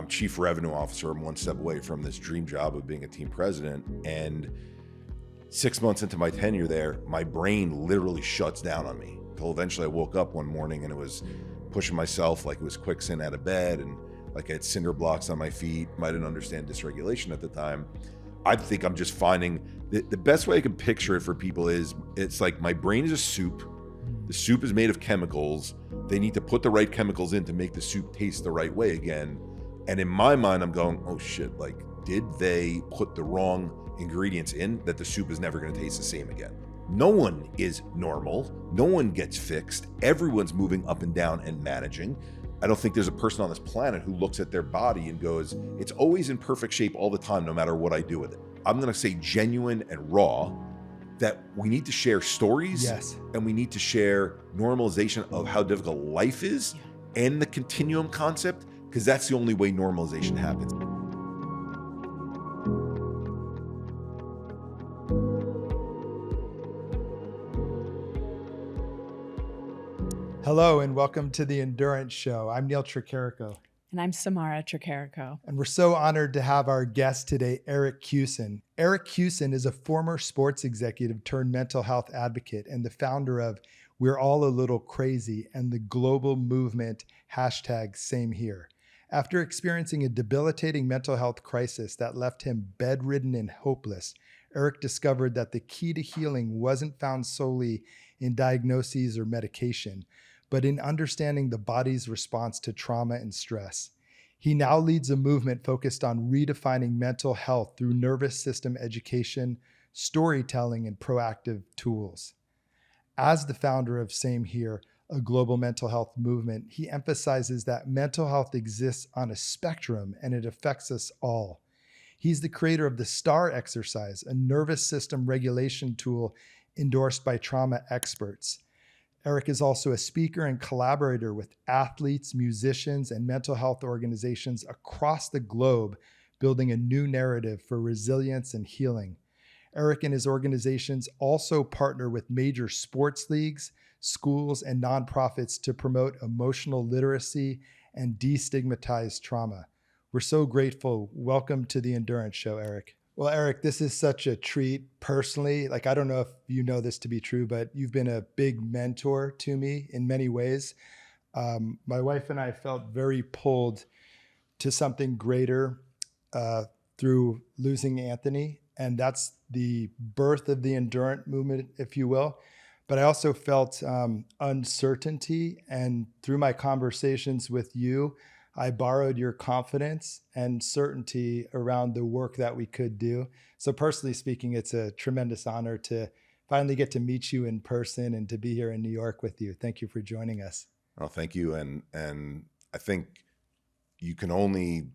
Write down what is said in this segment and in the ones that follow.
I'm chief revenue officer. I'm one step away from this dream job of being a team president. And 6 months into my tenure there, my brain literally shuts down on me. Until eventually I woke up one morning and it was pushing myself like it was quicksand out of bed, and like I had cinder blocks on my feet. I didn't understand dysregulation at the time. I think I'm just finding the best way I can picture it for people is it's like my brain is a soup. The soup is made of chemicals. They need to put the right chemicals in to make the soup taste the right way again. And in my mind, I'm going, oh shit, like, did they put the wrong ingredients in that the soup is never going to taste the same again? No one is normal. No one gets fixed. Everyone's moving up and down and managing. I don't think there's a person on this planet who looks at their body and goes, it's always in perfect shape all the time, no matter what I do with it. I'm going to say genuine and raw, that we need to share stories. Yes. And we need to share normalization of how difficult life is and the continuum concept, because that's the only way normalization happens. Hello and welcome to the Endurance Show. I'm Neil Tricarico. And I'm Samara Tricarico. And we're so honored to have our guest today, Eric Kussin. Eric Kussin is a former sports executive turned mental health advocate and the founder of We're All a Little Crazy and the global movement #SameHere. After experiencing a debilitating mental health crisis that left him bedridden and hopeless, Eric discovered that the key to healing wasn't found solely in diagnoses or medication, but in understanding the body's response to trauma and stress. He now leads a movement focused on redefining mental health through nervous system education, storytelling, and proactive tools. As the founder of SameHere, a global mental health movement, he emphasizes that mental health exists on a spectrum and it affects us all. He's the creator of the STAR exercise, a nervous system regulation tool endorsed by trauma experts. Eric is also a speaker and collaborator with athletes, musicians, and mental health organizations across the globe, building a new narrative for resilience and healing. Eric and his organizations also partner with major sports leagues, schools, and nonprofits to promote emotional literacy and destigmatize trauma. We're so grateful. Welcome to the Endurance Show, Eric. Well, Eric, this is such a treat personally. Like, I don't know if you know this to be true, but you've been a big mentor to me in many ways. My wife and I felt very pulled to something greater through losing Anthony. And that's the birth of the Endurance movement, if you will. But I also felt uncertainty. And through my conversations with you, I borrowed your confidence and certainty around the work that we could do. So personally speaking, it's a tremendous honor to finally get to meet you in person and to be here in New York with you. Thank you for joining us. Oh, thank you. And I think you can only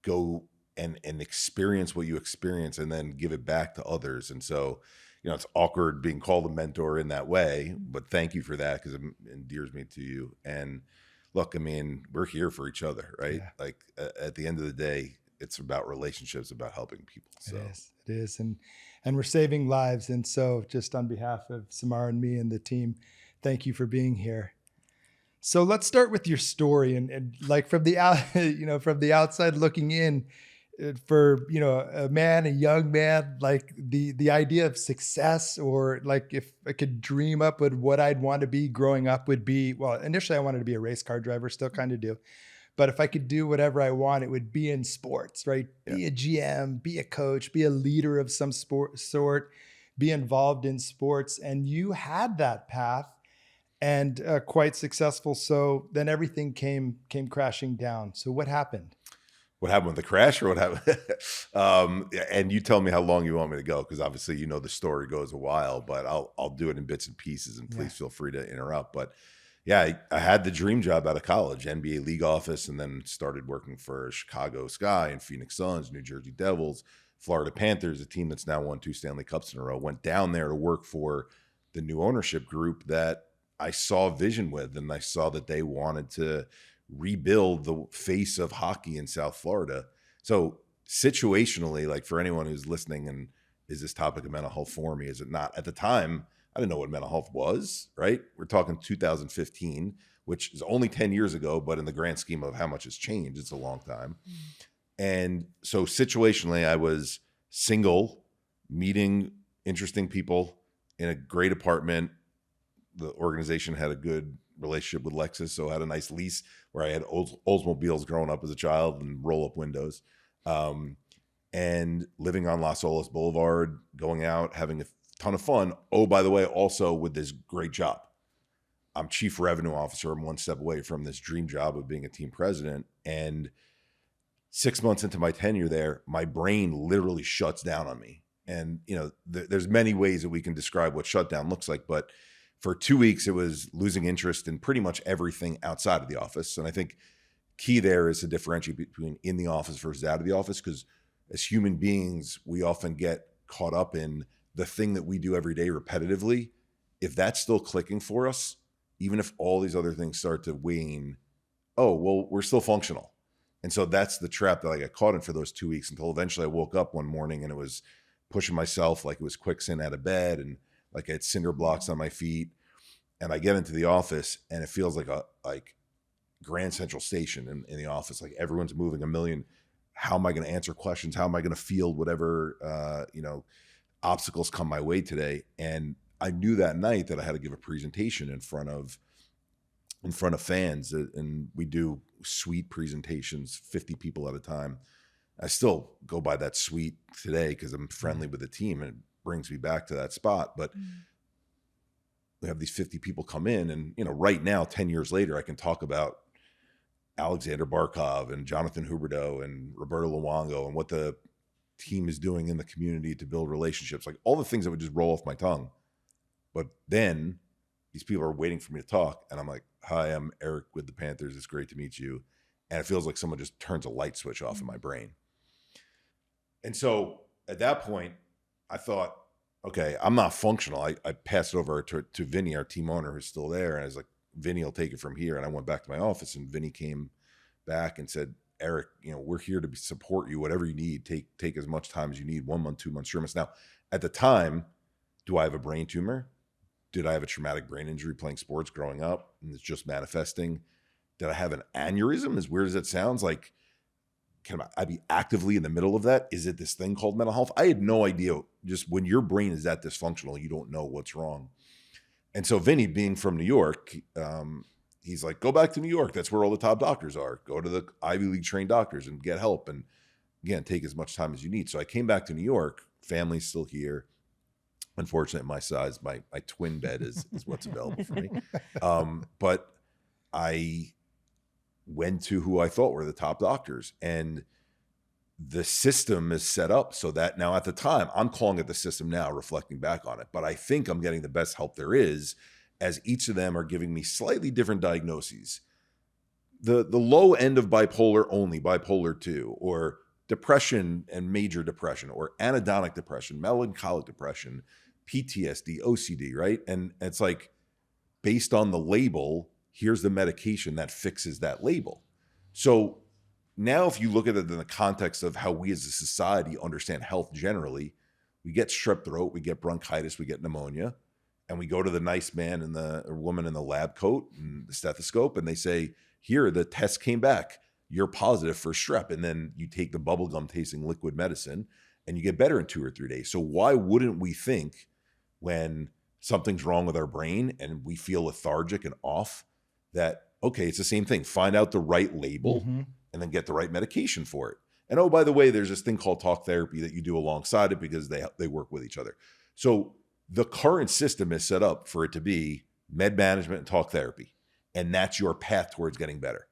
go and experience what you experience and then give it back to others. And so, you know, it's awkward being called a mentor in that way, but thank you for that because it endears me to you. And look, I mean, we're here for each other, right? Yeah. Like at the end of the day, it's about relationships, about helping people. So it is. And we're saving lives. And so just on behalf of Samara and me and the team, thank you for being here. So let's start with your story and like from the from the outside looking in, for, a young man, like the idea of success, or like if I could dream up what I'd want to be growing up would be, well, initially I wanted to be a race car driver, still kind of do. But if I could do whatever I want, it would be in sports, right? Yeah. Be a GM, be a coach, be a leader of some sort, be involved in sports. And you had that path and quite successful. So then everything came crashing down. So what happened? What happened with the crash, or what happened? And you tell me how long you want me to go, because obviously, you know, the story goes a while, but I'll do it in bits and pieces, and please feel free to interrupt. But yeah, I had the dream job out of college, NBA league office, and then started working for Chicago Sky and Phoenix Suns, New Jersey Devils, Florida Panthers, a team that's now won 2 Stanley Cups in a row. Went down there to work for the new ownership group that I saw vision with, and I saw that they wanted to rebuild the face of hockey in South Florida. So situationally, like for anyone who's listening, and is this topic of mental health for me? Is it not? At the time, I didn't know what mental health was, right? We're talking 2015. which is only 10 years ago, but in the grand scheme of how much has changed, it's a long time. And so situationally, I was single, meeting interesting people in a great apartment. The organization had a good relationship with Lexus, so I had a nice lease where I had Oldsmobiles growing up as a child and roll-up windows. And living on Las Olas Boulevard, going out, having a ton of fun. Oh, by the way, also with this great job. I'm chief revenue officer. I'm one step away from this dream job of being a team president. And 6 months into my tenure there, my brain literally shuts down on me. And, there's many ways that we can describe what shutdown looks like. But for 2 weeks, it was losing interest in pretty much everything outside of the office. And I think key there is to differentiate between in the office versus out of the office, because as human beings, we often get caught up in the thing that we do every day repetitively. If that's still clicking for us, even if all these other things start to wane, oh, well, we're still functional. And so that's the trap that I got caught in for those 2 weeks, until eventually I woke up one morning and it was pushing myself like it was quicksand out of bed, and like I had cinder blocks on my feet. And I get into the office and it feels like Grand Central Station in the office. Like everyone's moving a million. How am I going to answer questions? How am I going to field whatever, obstacles come my way today? And I knew that night that I had to give a presentation in front of fans, and we do suite presentations, 50 people at a time. I still go by that suite today because I'm friendly with the team and it brings me back to that spot. But we have these 50 people come in, and, right now, 10 years later, I can talk about Alexander Barkov and Jonathan Huberdeau and Roberto Luongo and what the team is doing in the community to build relationships, like all the things that would just roll off my tongue. But then these people are waiting for me to talk, and I'm like, hi, I'm Eric with the Panthers. It's great to meet you. And it feels like someone just turns a light switch off in my brain. And so at that point, I thought, okay, I'm not functional. I passed it over to Vinny, our team owner, who's still there. And I was like, Vinny will take it from here. And I went back to my office, and Vinny came back and said, Eric, we're here to support you, whatever you need. Take as much time as you need, 1 month, 2 months, 3 months. Now, at the time, do I have a brain tumor? Did I have a traumatic brain injury playing sports growing up and it's just manifesting? Did I have an aneurysm? As weird as it sounds, like, can I be actively in the middle of that? Is it this thing called mental health? I had no idea. Just when your brain is that dysfunctional, you don't know what's wrong. And so Vinny, being from New York, he's like, go back to New York. That's where all the top doctors are. Go to the Ivy League trained doctors and get help. And again, take as much time as you need. So I came back to New York. Family's still here. Unfortunately, my size, my twin bed is what's available for me. But I went to who I thought were the top doctors, and the system is set up so that now, at the time, I'm calling it the system now, reflecting back on it, but I think I'm getting the best help there is, as each of them are giving me slightly different diagnoses. The low end of bipolar only, bipolar 2, or depression and major depression, or anhedonic depression, melancholic depression, PTSD, OCD, right? And it's like, based on the label, here's the medication that fixes that label. So now if you look at it in the context of how we as a society understand health generally, we get strep throat, we get bronchitis, we get pneumonia, and we go to the nice man and the woman in the lab coat and the stethoscope, and they say, here, the test came back. You're positive for strep. And then you take the bubblegum tasting liquid medicine and you get better in 2 or 3 days. So why wouldn't we think, when something's wrong with our brain and we feel lethargic and off, that, okay, it's the same thing. Find out the right label and then get the right medication for it. And oh, by the way, there's this thing called talk therapy that you do alongside it, because they work with each other. So the current system is set up for it to be med management and talk therapy. And that's your path towards getting better.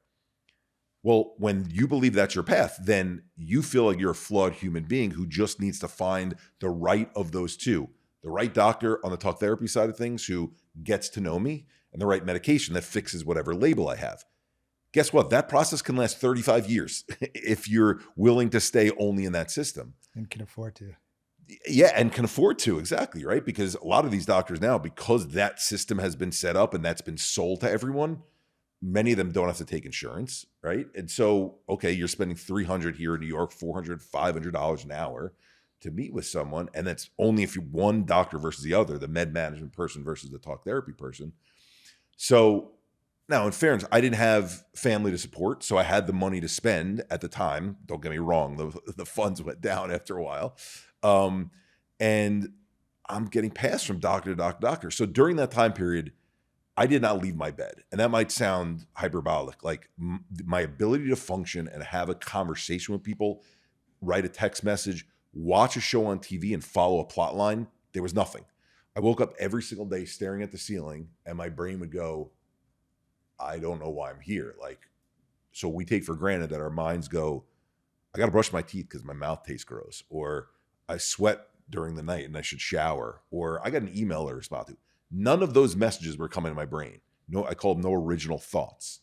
Well, when you believe that's your path, then you feel like you're a flawed human being who just needs to find the right of those two. The right doctor on the talk therapy side of things who gets to know me, and the right medication that fixes whatever label I have. Guess what? That process can last 35 years if you're willing to stay only in that system. And can afford to. Yeah, and can afford to, exactly, right? Because a lot of these doctors now, because that system has been set up and that's been sold to everyone, many of them don't have to take insurance, right? And so, okay, you're spending $300 here in New York, $400, $500 an hour to meet with someone, and that's only if you're one doctor versus the other, the med management person versus the talk therapy person. So Now, in fairness, I didn't have family to support, so I had the money to spend at the time. Don't get me wrong, the funds went down after a while. And I'm getting passed from doctor to doctor to doctor. So during that time period, I did not leave my bed. And that might sound hyperbolic. Like my ability to function and have a conversation with people, write a text message, watch a show on TV and follow a plot line, there was nothing. I woke up every single day staring at the ceiling and my brain would go, I don't know why I'm here. Like, so we take for granted that our minds go, I got to brush my teeth because my mouth tastes gross, or I sweat during the night and I should shower, or I got an email to respond to. None of those messages were coming to my brain. No, I call them no original thoughts.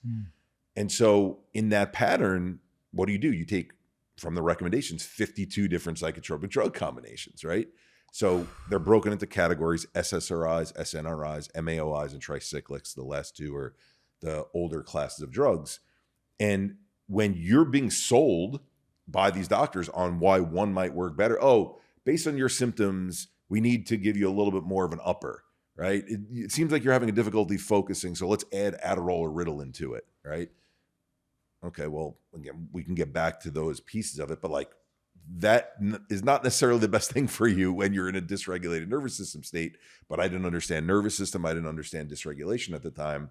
And so in that pattern, what do? You take from the recommendations 52 different psychotropic drug combinations, right? So they're broken into categories: SSRIs, SNRIs, MAOIs, and tricyclics. The last two are the older classes of drugs. And when you're being sold by these doctors on why one might work better, oh, based on your symptoms, we need to give you a little bit more of an upper, right? It seems like you're having a difficulty focusing, so let's add Adderall or Ritalin to it, right? Okay, well, again, we can get back to those pieces of it, but like that is not necessarily the best thing for you when you're in a dysregulated nervous system state. But I didn't understand nervous system. I didn't understand dysregulation at the time.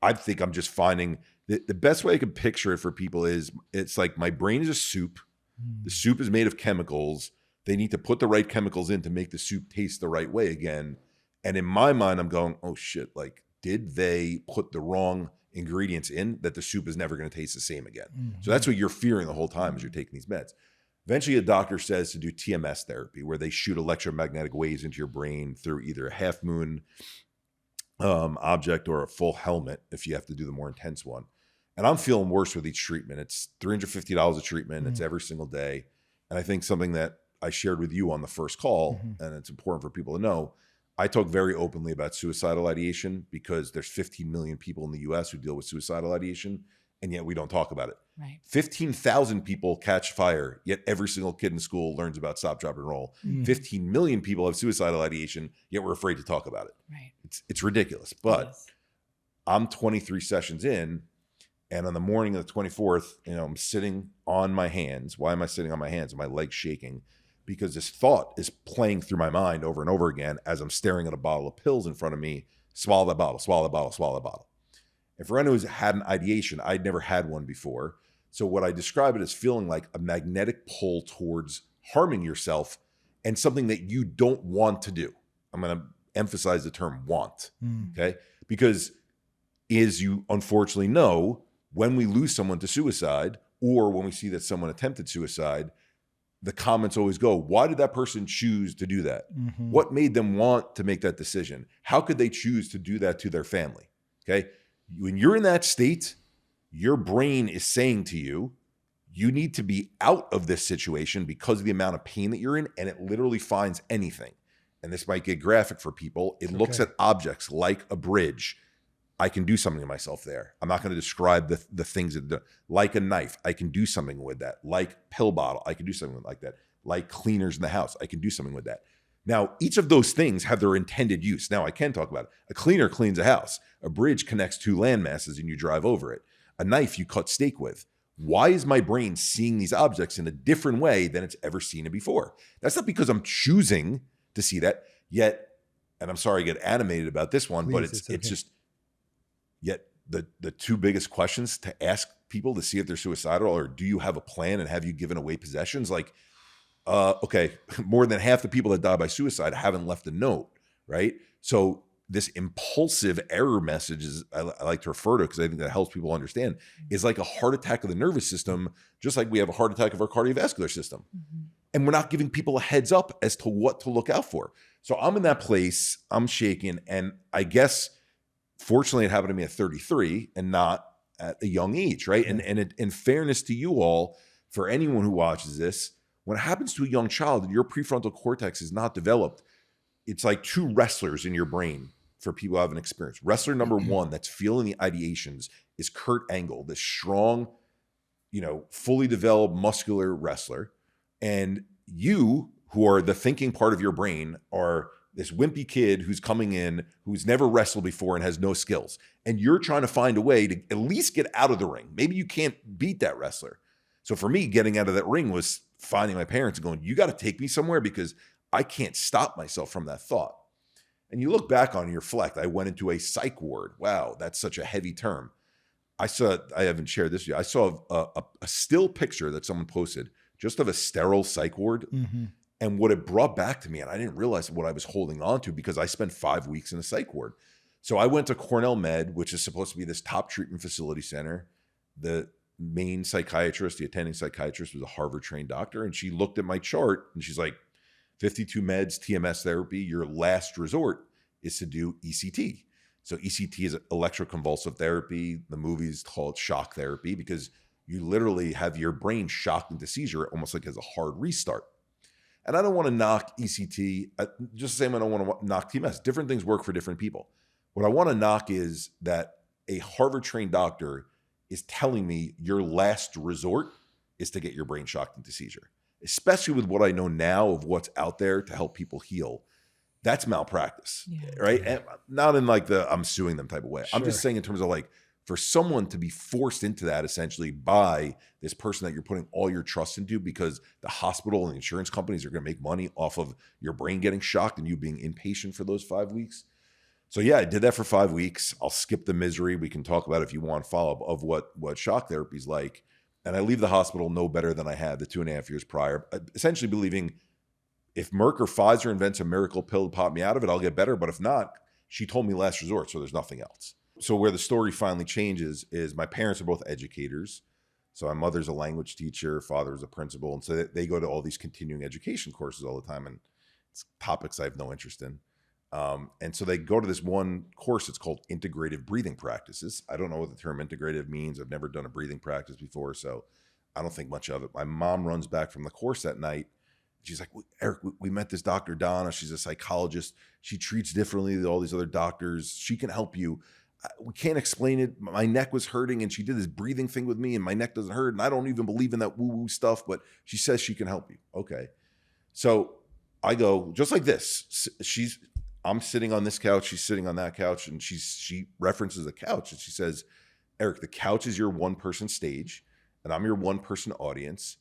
I think I'm just finding that the best way I can picture it for people is it's like my brain is a soup. The soup is made of chemicals. They need to put the right chemicals in to make the soup taste the right way again. And in my mind, I'm going, oh shit, like, did they put the wrong ingredients in that the soup is never going to taste the same again? So that's what you're fearing the whole time as you're taking these meds. Eventually, a doctor says to do TMS therapy, where they shoot electromagnetic waves into your brain through either a half moon object or a full helmet if you have to do the more intense one. And I'm feeling worse with each treatment. It's $350 a treatment. It's every single day. And I think something that I shared with you on the first call, and it's important for people to know, I talk very openly about suicidal ideation because there's 15 million people in the US who deal with suicidal ideation, and yet we don't talk about it. Right. 15,000 people catch fire, yet every single kid in school learns about stop, drop, and roll. 15 million people have suicidal ideation, yet we're afraid to talk about it. Right. It's ridiculous. But I'm 23 sessions in, and on the morning of the 24th, I'm sitting on my hands. Why am I sitting on my hands? My legs shaking because this thought is playing through my mind over and over again as I'm staring at a bottle of pills in front of me. Swallow that bottle, swallow that bottle, swallow that bottle. And for anyone who's had an ideation, I'd never had one before. So what I describe it as feeling like a magnetic pull towards harming yourself and something that you don't want to do. I'm going to emphasize the term want, okay? Because as you unfortunately know, when we lose someone to suicide or when we see that someone attempted suicide, the comments always go, why did that person choose to do that? What made them want to make that decision? How could they choose to do that to their family? Okay. When you're in that state, your brain is saying to you, you need to be out of this situation because of the amount of pain that you're in. And it literally finds anything. And this might get graphic for people. It looks at objects like a bridge. I can do something to myself there. I'm not going to describe the things that, like a knife, I can do something with that. Like pill bottle, I can do something like that. Like cleaners in the house, I can do something with that. Now, each of those things have their intended use. Now, I can talk about it. A cleaner cleans a house. A bridge connects two land masses and you drive over it. A knife you cut steak with. Why is my brain seeing these objects in a different way than it's ever seen it before? That's not because I'm choosing to see that yet. And I'm sorry I get animated about this one, but it's just, yet the two biggest questions to ask people to see if they're suicidal are, do you have a plan and have you given away possessions? Like, okay, more than half the people that die by suicide haven't left a note, right? So this impulsive error message is, I like to refer to because I think that helps people understand, is like a heart attack of the nervous system, just like we have a heart attack of our cardiovascular system. And we're not giving people a heads up as to what to look out for. So I'm in that place, I'm shaking, and I guess fortunately, it happened to me at 33 and not at a young age, right? And in fairness to you all, for anyone who watches this, when it happens to a young child and your prefrontal cortex is not developed, it's like two wrestlers in your brain for people who have an experience. Wrestler number one that's feeling the ideations is Kurt Angle, this strong, fully developed muscular wrestler. And you, who are the thinking part of your brain, are this wimpy kid who's coming in, who's never wrestled before and has no skills. And you're trying to find a way to at least get out of the ring. Maybe you can't beat that wrestler. So for me, getting out of that ring was finding my parents and going, you got to take me somewhere because I can't stop myself from that thought. And you look back on it, you reflect, I went into a psych ward. Wow, that's such a heavy term. I haven't shared this yet. I saw a still picture that someone posted just of a sterile psych ward. Mm-hmm. And what it brought back to me, and I didn't realize what I was holding on to because I spent 5 weeks in a psych ward. So I went to Cornell Med, which is supposed to be this top treatment facility center. The main psychiatrist, the attending psychiatrist, was a Harvard-trained doctor. And she looked at my chart and she's like, 52 meds, TMS therapy, your last resort is to do ECT. So ECT is electroconvulsive therapy. The movies call it shock therapy because you literally have your brain shocked into seizure, almost like as a hard restart. And I don't want to knock ECT, just the same I don't want to knock TMS. Different things work for different people. What I want to knock is that a Harvard-trained doctor is telling me your last resort is to get your brain shocked into seizure, especially with what I know now of what's out there to help people heal. That's malpractice, right? And not in like the I'm suing them type of way. Sure. I'm just saying in terms of like, for someone to be forced into that essentially by this person that you're putting all your trust into because the hospital and the insurance companies are going to make money off of your brain getting shocked and you being inpatient for those 5 weeks. So yeah, I did that for 5 weeks. I'll skip the misery. We can talk about it if you want follow-up of what shock therapy is like. And I leave the hospital no better than I had the 2.5 years prior, essentially believing if Merck or Pfizer invents a miracle pill to pop me out of it, I'll get better. But if not, she told me last resort, so there's nothing else. So where the story finally changes is my parents are both educators. So my mother's a language teacher, father's a principal. And so they go to all these continuing education courses all the time. And it's topics I have no interest in. And so they go to this one course. It's called integrative breathing practices. I don't know what the term integrative means. I've never done a breathing practice before, so I don't think much of it. My mom runs back from the course that night. She's like, Eric, we met this Dr. Donna. She's a psychologist. She treats differently than all these other doctors. She can help you. We can't explain it. My neck was hurting and she did this breathing thing with me and my neck doesn't hurt. And I don't even believe in that woo-woo stuff, but she says she can help you. Okay. So I go just like this. I'm sitting on this couch. She's sitting on that couch and she references a couch and she says, Eric, the couch is your one person stage and I'm your one person audience.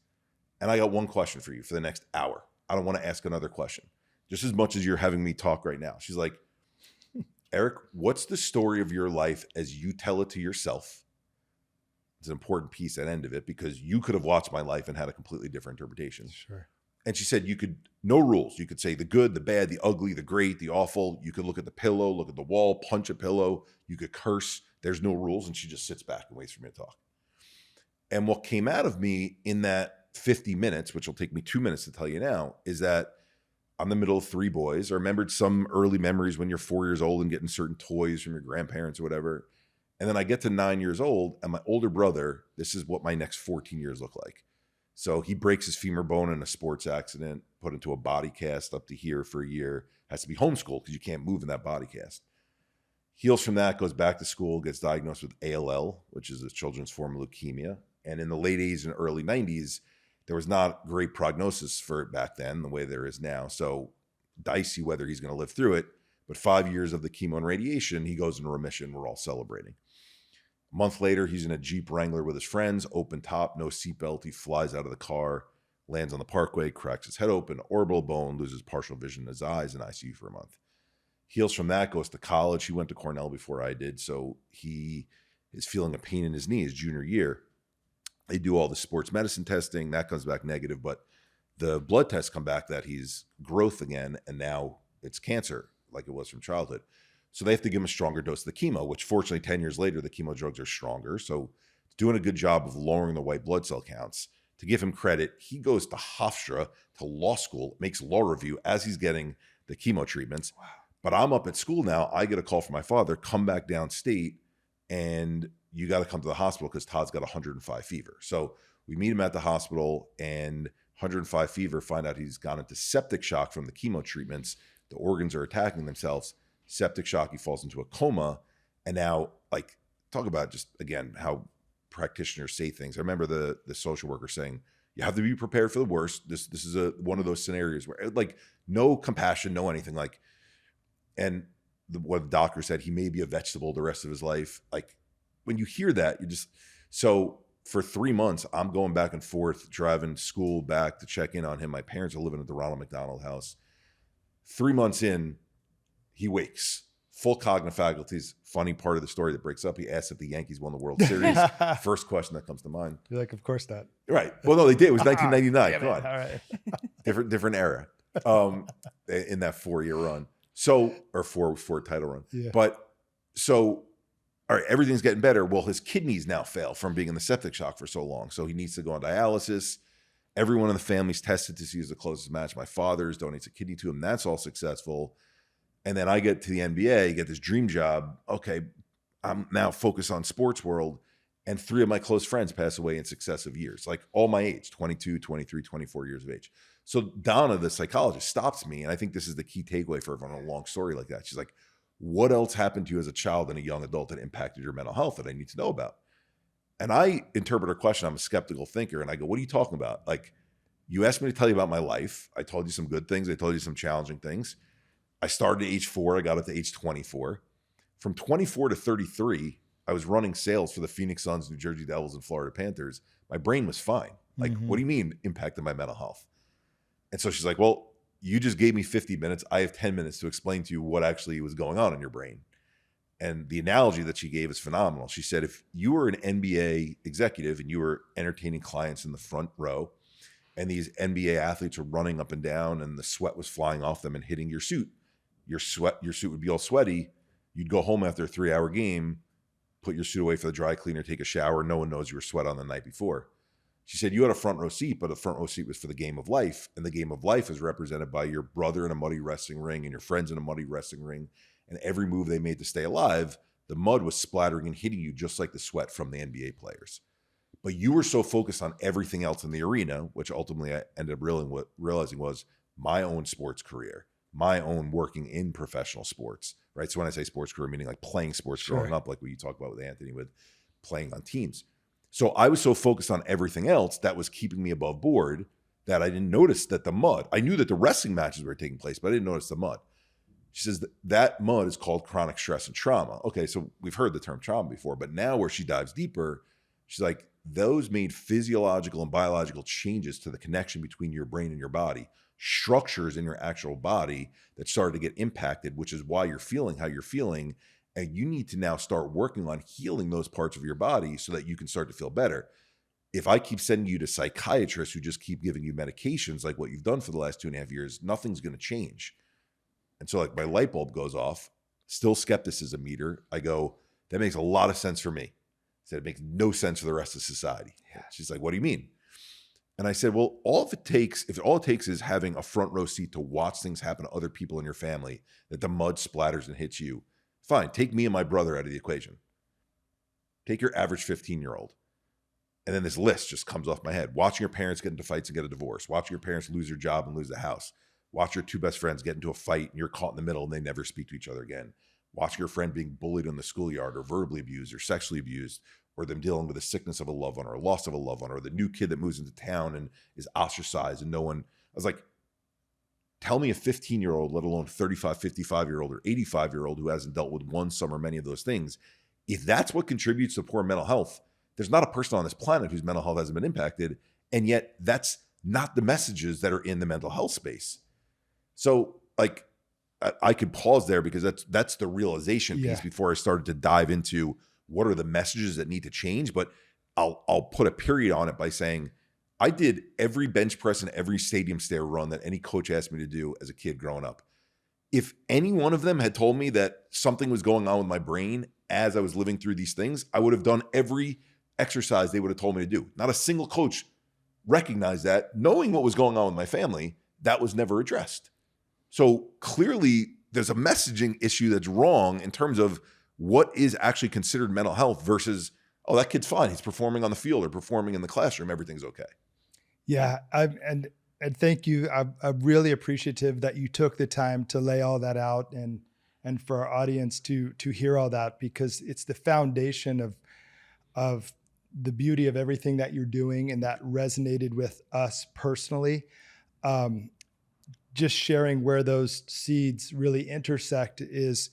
And I got one question for you for the next hour. I don't want to ask another question just as much as you're having me talk right now. She's like, Eric, what's the story of your life as you tell it to yourself? It's an important piece at the end of it because you could have watched my life and had a completely different interpretation. Sure. And she said, no rules. You could say the good, the bad, the ugly, the great, the awful. You could look at the pillow, look at the wall, punch a pillow. You could curse. There's no rules. And she just sits back and waits for me to talk. And what came out of me in that 50 minutes, which will take me 2 minutes to tell you now, is that I'm the middle of 3 boys. I remembered some early memories when you're 4 years old and getting certain toys from your grandparents or whatever. And then I get to 9 years old and my older brother, this is what my next 14 years look like. So he breaks his femur bone in a sports accident, put into a body cast up to here for a year, has to be homeschooled because you can't move in that body cast. Heals from that, goes back to school, gets diagnosed with ALL, which is a children's form of leukemia. And in the late 80s and early 90s, there was not great prognosis for it back then, the way there is now. So dicey whether he's going to live through it. But 5 years of the chemo and radiation, he goes into remission. We're all celebrating. A month later, he's in a Jeep Wrangler with his friends, open top, no seatbelt. He flies out of the car, lands on the parkway, cracks his head open, orbital bone, loses partial vision in his eyes, in ICU for a month. Heals from that, goes to college. He went to Cornell before I did, so he is feeling a pain in his knee his junior year. They do all the sports medicine testing. That comes back negative, but the blood tests come back that he's growth again, and now it's cancer like it was from childhood. So they have to give him a stronger dose of the chemo, which fortunately 10 years later, the chemo drugs are stronger. So it's doing a good job of lowering the white blood cell counts. To give him credit, he goes to Hofstra to law school, makes law review as he's getting the chemo treatments. Wow. But I'm up at school now. I get a call from my father, come back downstate, and you got to come to the hospital because Todd's got 105 fever. So we meet him at the hospital and 105 fever, find out he's gone into septic shock from the chemo treatments. The organs are attacking themselves. Septic shock, he falls into a coma. And now, like, talk about just, again, how practitioners say things. I remember the social worker saying, you have to be prepared for the worst. This is one of those scenarios where, like, no compassion, no anything. Like, And what the doctor said, he may be a vegetable the rest of his life. Like when you hear that, so for 3 months, I'm going back and forth, driving school back to check in on him. My parents are living at the Ronald McDonald House. 3 months in, he wakes, full cognitive faculties. Funny part of the story that breaks up, he asks if the Yankees won the World Series. First question that comes to mind. You're like, of course not. Right. Well, no, they did. It was 1999. Come on. All right. Different era in that 4-year run. Or four title run. Yeah. But so, all right, everything's getting better. Well, his kidneys now fail from being in the septic shock for so long. So he needs to go on dialysis. Everyone in the family's tested to see who's the closest match. My father's donates a kidney to him. That's all successful. And then I get to the NBA, get this dream job. Okay, I'm now focused on sports world. And 3 of my close friends pass away in successive years, like all my age, 22, 23, 24 years of age. So Donna, the psychologist, stops me. And I think this is the key takeaway for everyone on a long story like that. She's like, what else happened to you as a child and a young adult that impacted your mental health that I need to know about? And I interpret her question. I'm a skeptical thinker. And I go, what are you talking about? Like, you asked me to tell you about my life. I told you some good things. I told you some challenging things. I started at age 4. I got up to age 24. From 24 to 33, I was running sales for the Phoenix Suns, New Jersey Devils, and Florida Panthers. My brain was fine. Like, what do you mean impacted my mental health? And so she's like, well, you just gave me 50 minutes. I have 10 minutes to explain to you what actually was going on in your brain. And the analogy that she gave is phenomenal. She said, if you were an NBA executive and you were entertaining clients in the front row, and these NBA athletes were running up and down and the sweat was flying off them and hitting your suit suit would be all sweaty. You'd go home after a 3-hour game, put your suit away for the dry cleaner, take a shower. No one knows you were sweat on the night before. She said you had a front row seat, but a front row seat was for the game of life. And the game of life is represented by your brother in a muddy wrestling ring and your friends in a muddy wrestling ring. And every move they made to stay alive, the mud was splattering and hitting you just like the sweat from the NBA players. But you were so focused on everything else in the arena, which ultimately I ended up realizing was my own sports career, my own working in professional sports, right? So when I say sports career, meaning like playing sports growing up, like what you talk about with Anthony, with playing on teams. So I was so focused on everything else that was keeping me above board that I didn't notice that the mud, I knew that the wrestling matches were taking place, but I didn't notice the mud. She says that mud is called chronic stress and trauma. Okay, so we've heard the term trauma before, but now where she dives deeper, she's like, those made physiological and biological changes to the connection between your brain and your body, structures in your actual body that started to get impacted, which is why you're feeling how you're feeling. And you need to now start working on healing those parts of your body so that you can start to feel better. If I keep sending you to psychiatrists who just keep giving you medications like what you've done for the last 2.5 years, nothing's going to change. And so like my light bulb goes off, still skepticism meter. I go, that makes a lot of sense for me. I said, it makes no sense for the rest of society. Yeah. She's like, what do you mean? And I said, well, if all it takes is having a front row seat to watch things happen to other people in your family, that the mud splatters and hits you, fine, take me and my brother out of the equation. Take your average 15-year-old. And then this list just comes off my head. Watching your parents get into fights and get a divorce. Watching your parents lose their job and lose the house. Watch your 2 best friends get into a fight and you're caught in the middle and they never speak to each other again. Watch your friend being bullied in the schoolyard or verbally abused or sexually abused, or them dealing with the sickness of a loved one or a loss of a loved one, or the new kid that moves into town and is ostracized and no one. I was like, tell me a 15-year-old, let alone 35, 55-year-old or 85-year-old who hasn't dealt with one, some, or many of those things. If that's what contributes to poor mental health, there's not a person on this planet whose mental health hasn't been impacted. And yet that's not the messages that are in the mental health space. So like I could pause there because that's the realization piece before I started to dive into what are the messages that need to change. But I'll put a period on it by saying, I did every bench press and every stadium stair run that any coach asked me to do as a kid growing up. If any one of them had told me that something was going on with my brain as I was living through these things, I would have done every exercise they would have told me to do. Not a single coach recognized that. Knowing what was going on with my family, that was never addressed. So clearly there's a messaging issue that's wrong in terms of what is actually considered mental health versus, oh, that kid's fine. He's performing on the field or performing in the classroom. Everything's okay. Yeah. And thank you. I'm really appreciative that you took the time to lay all that out and for our audience to hear all that, because it's the foundation of the beauty of everything that you're doing and that resonated with us personally. just sharing where those seeds really intersect is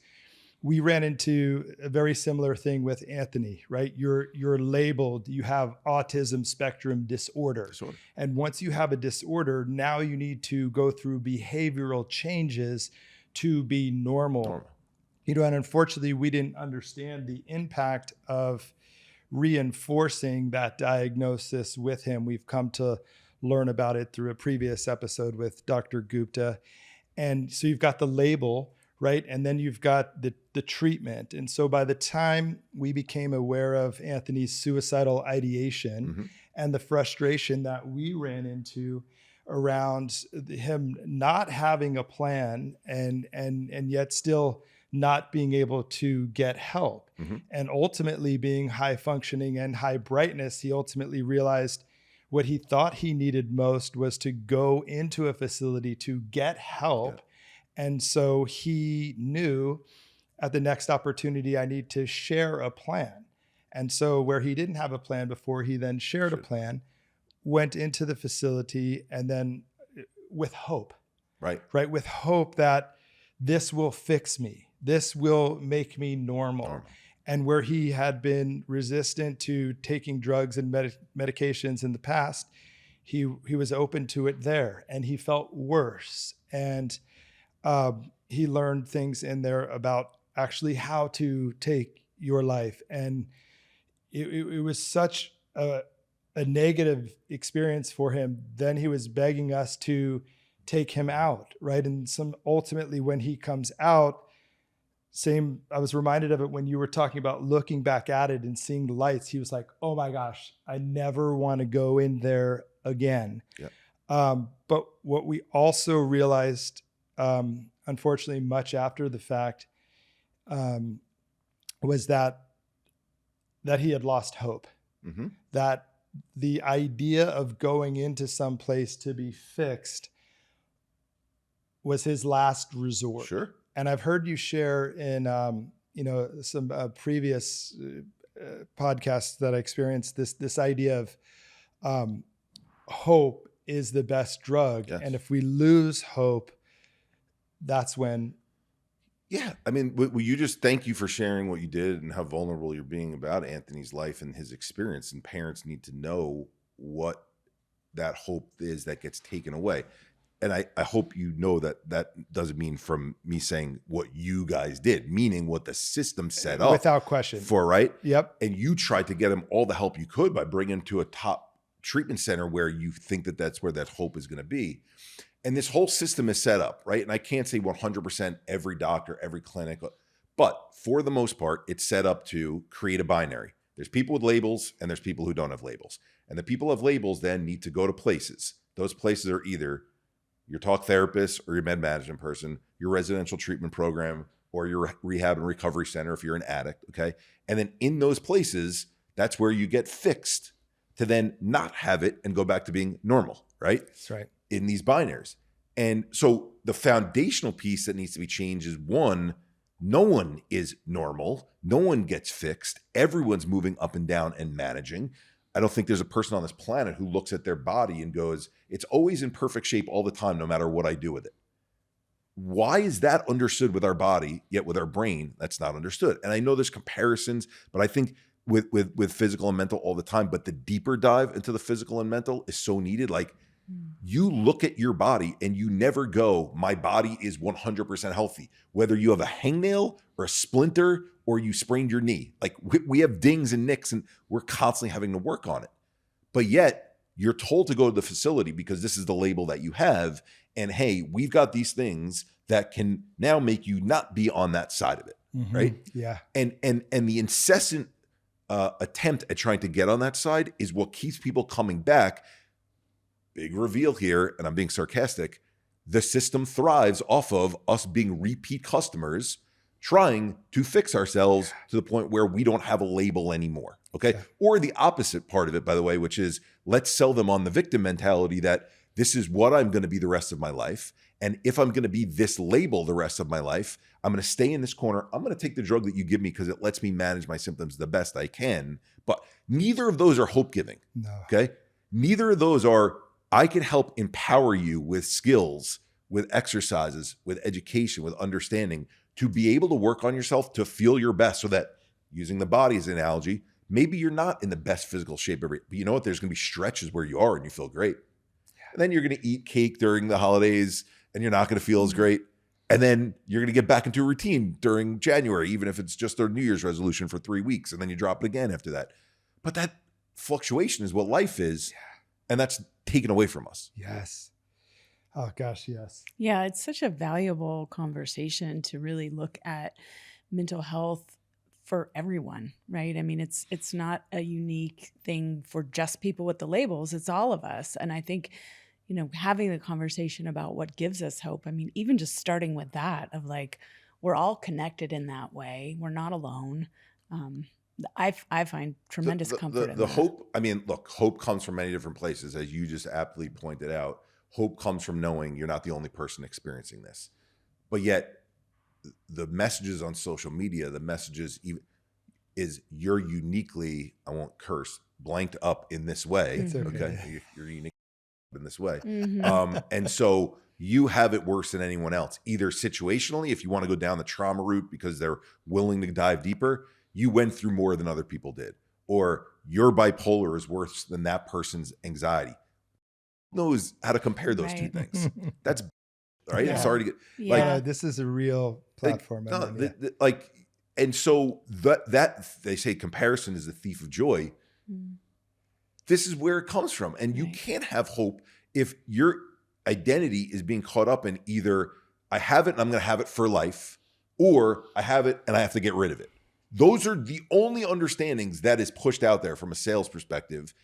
we ran into a very similar thing with Anthony, right? You're labeled, you have autism spectrum disorder. And once you have a disorder, now you need to go through behavioral changes to be normal. You know, and unfortunately, we didn't understand the impact of reinforcing that diagnosis with him. We've come to learn about it through a previous episode with Dr. Gupta. And so you've got the label, right? And then you've got the treatment. And so by the time we became aware of Anthony's suicidal ideation and the frustration that we ran into around him not having a plan and yet still not being able to get help and ultimately being high functioning and high brightness, he ultimately realized what he thought he needed most was to go into a facility to get help. And so he knew at the next opportunity, I need to share a plan. And so where he didn't have a plan before, he then shared a plan, went into the facility, and then with hope, right? With hope that this will fix me. This will make me normal. And where he had been resistant to taking drugs and medications in the past, he was open to it there, and he felt worse. And he learned things in there about actually how to take your life. And it was such a negative experience for him. Then he was begging us to take him out, right? And ultimately when he comes out, I was reminded of it when you were talking about looking back at it and seeing the lights. He was like, oh my gosh, I never want to go in there again. But what we also realized, unfortunately, much after the fact, was that he had lost hope, that the idea of going into some place to be fixed was his last resort. And I've heard you share in, some previous podcasts that I experienced this idea of hope is the best drug. And if we lose hope, that's when. Yeah. I mean, will you just thank you for sharing what you did and how vulnerable you're being about Anthony's life and his experience. And parents need to know what that hope is that gets taken away. And I hope you know that doesn't mean from me saying what you guys did, meaning what the system set up. Without question. Right? Yep. And you tried to get him all the help you could by bringing him to a top treatment center where you think that that's where that hope is going to be. And this whole system is set up, right? And I can't say 100% every doctor, every clinic, but for the most part, it's set up to create a binary. There's people with labels and there's people who don't have labels. And the people who have labels then need to go to places. Those places are either your talk therapist or your med management person, your residential treatment program, or your rehab and recovery center if you're an addict, okay? And then in those places, that's where you get fixed to then not have it and go back to being normal, right? That's right. In these binaries. And so the foundational piece that needs to be changed is one, no one is normal. No one gets fixed. Everyone's moving up and down and managing. I don't think there's a person on this planet who looks at their body and goes, it's always in perfect shape all the time, no matter what I do with it. Why is that understood with our body, yet with our brain, that's not understood? And I know there's comparisons, but I think with physical and mental all the time, but the deeper dive into the physical and mental is so needed. Like you look at your body and you never go, my body is 100% healthy, whether you have a hangnail or a splinter or you sprained your knee. Like we have dings and nicks and we're constantly having to work on it. But yet you're told to go to the facility because this is the label that you have. And hey, we've got these things that can now make you not be on that side of it. Right? Yeah. And the incessant attempt at trying to get on that side is what keeps people coming back. Big reveal here, and I'm being sarcastic. The system thrives off of us being repeat customers trying to fix ourselves to the point where we don't have a label anymore. Okay. Yeah. Or the opposite part of it, by the way, which is let's sell them on the victim mentality that this is what I'm going to be the rest of my life. And if I'm going to be this label the rest of my life, I'm going to stay in this corner. I'm going to take the drug that you give me because it lets me manage my symptoms the best I can. But neither of those are hope giving. No. Okay. Neither of those are, I can help empower you with skills with exercises, with education, with understanding, to be able to work on yourself to feel your best, so that, using the body as an analogy, maybe you're not in the best physical shape but you know what? There's going to be stretches where you are and you feel great. And then you're going to eat cake during the holidays and you're not going to feel as great. And then you're going to get back into a routine during January, even if it's just a New Year's resolution for 3 weeks, and then you drop it again after that. But that fluctuation is what life is, and that's taken away from us. Yes. Oh gosh, yes. Yeah, it's such a valuable conversation to really look at mental health for everyone, right? I mean, it's not a unique thing for just people with the labels. It's all of us. And I think, having the conversation about what gives us hope. I mean, even just starting with that of like, we're all connected in that way. We're not alone. I find tremendous comfort in the that. hope. I mean, look, hope comes from many different places, as you just aptly pointed out. Hope comes from knowing you're not the only person experiencing this, but yet the messages on social media, the messages is you're uniquely, I won't curse, blanked up in this way. It's okay. You're unique in this way. Mhm. And so you have it worse than anyone else, either situationally, if you want to go down the trauma route because they're willing to dive deeper, you went through more than other people did, or your bipolar is worse than that person's anxiety. Knows how to compare those two Right. things. That's right. Yeah. Sorry to get Yeah. This is a real platform. and so that they say comparison is the thief of joy. Mm. This is where it comes from, and you Right. can't have hope if your identity is being caught up in either I have it and I'm going to have it for life, or I have it and I have to get rid of it. Those are the only understandings that is pushed out there from a sales perspective.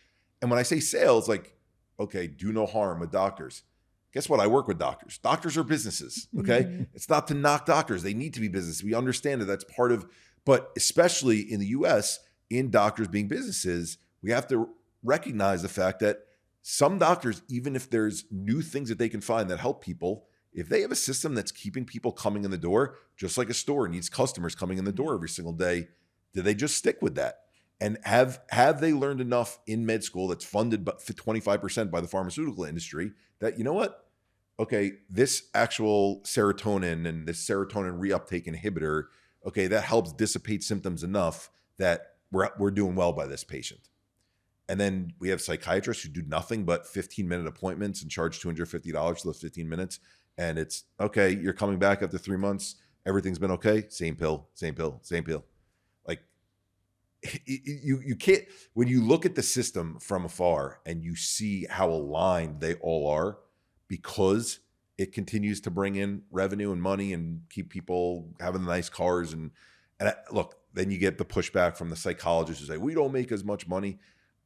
And when I say sales, like, okay, do no harm with doctors. Guess what? I work with doctors. Doctors are businesses, okay? Mhm. It's not to knock doctors. They need to be business. We understand that that's part of, but especially in the US, in doctors being businesses, we have to recognize the fact that some doctors, even if there's new things that they can find that help people, if they have a system that's keeping people coming in the door, just like a store needs customers coming in the door every single day, do they just stick with that? And have they learned enough in med school that's funded for 25% by the pharmaceutical industry that, you know what? Okay, this actual serotonin and this serotonin reuptake inhibitor, okay, that helps dissipate symptoms enough that we're doing well by this patient. And then we have psychiatrists who do nothing but 15-minute appointments and charge $250 for those 15 minutes. And it's, okay, you're coming back after 3 months. Everything's been okay. Same pill, same pill, same pill. Like, you can't, when you look at the system from afar and you see how aligned they all are, because it continues to bring in revenue and money and keep people having the nice cars. And look, then you get the pushback from the psychologists who say, we don't make as much money.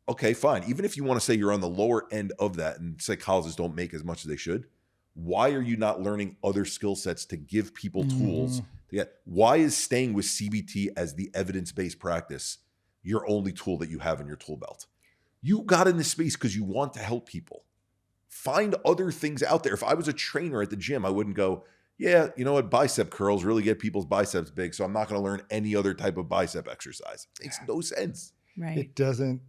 Okay, fine. Even if you want to say you're on the lower end of that and psychologists don't make as much as they should, why are you not learning other skill sets to give people tools to get? Why is staying with CBT as the evidence-based practice your only tool that you have in your tool belt? You got in this space because you want to help people. Find other things out there. If I was a trainer at the gym, I wouldn't go, yeah, you know what, bicep curls really get people's biceps big, so I'm not going to learn any other type of bicep exercise. It makes no sense. Right. It doesn't.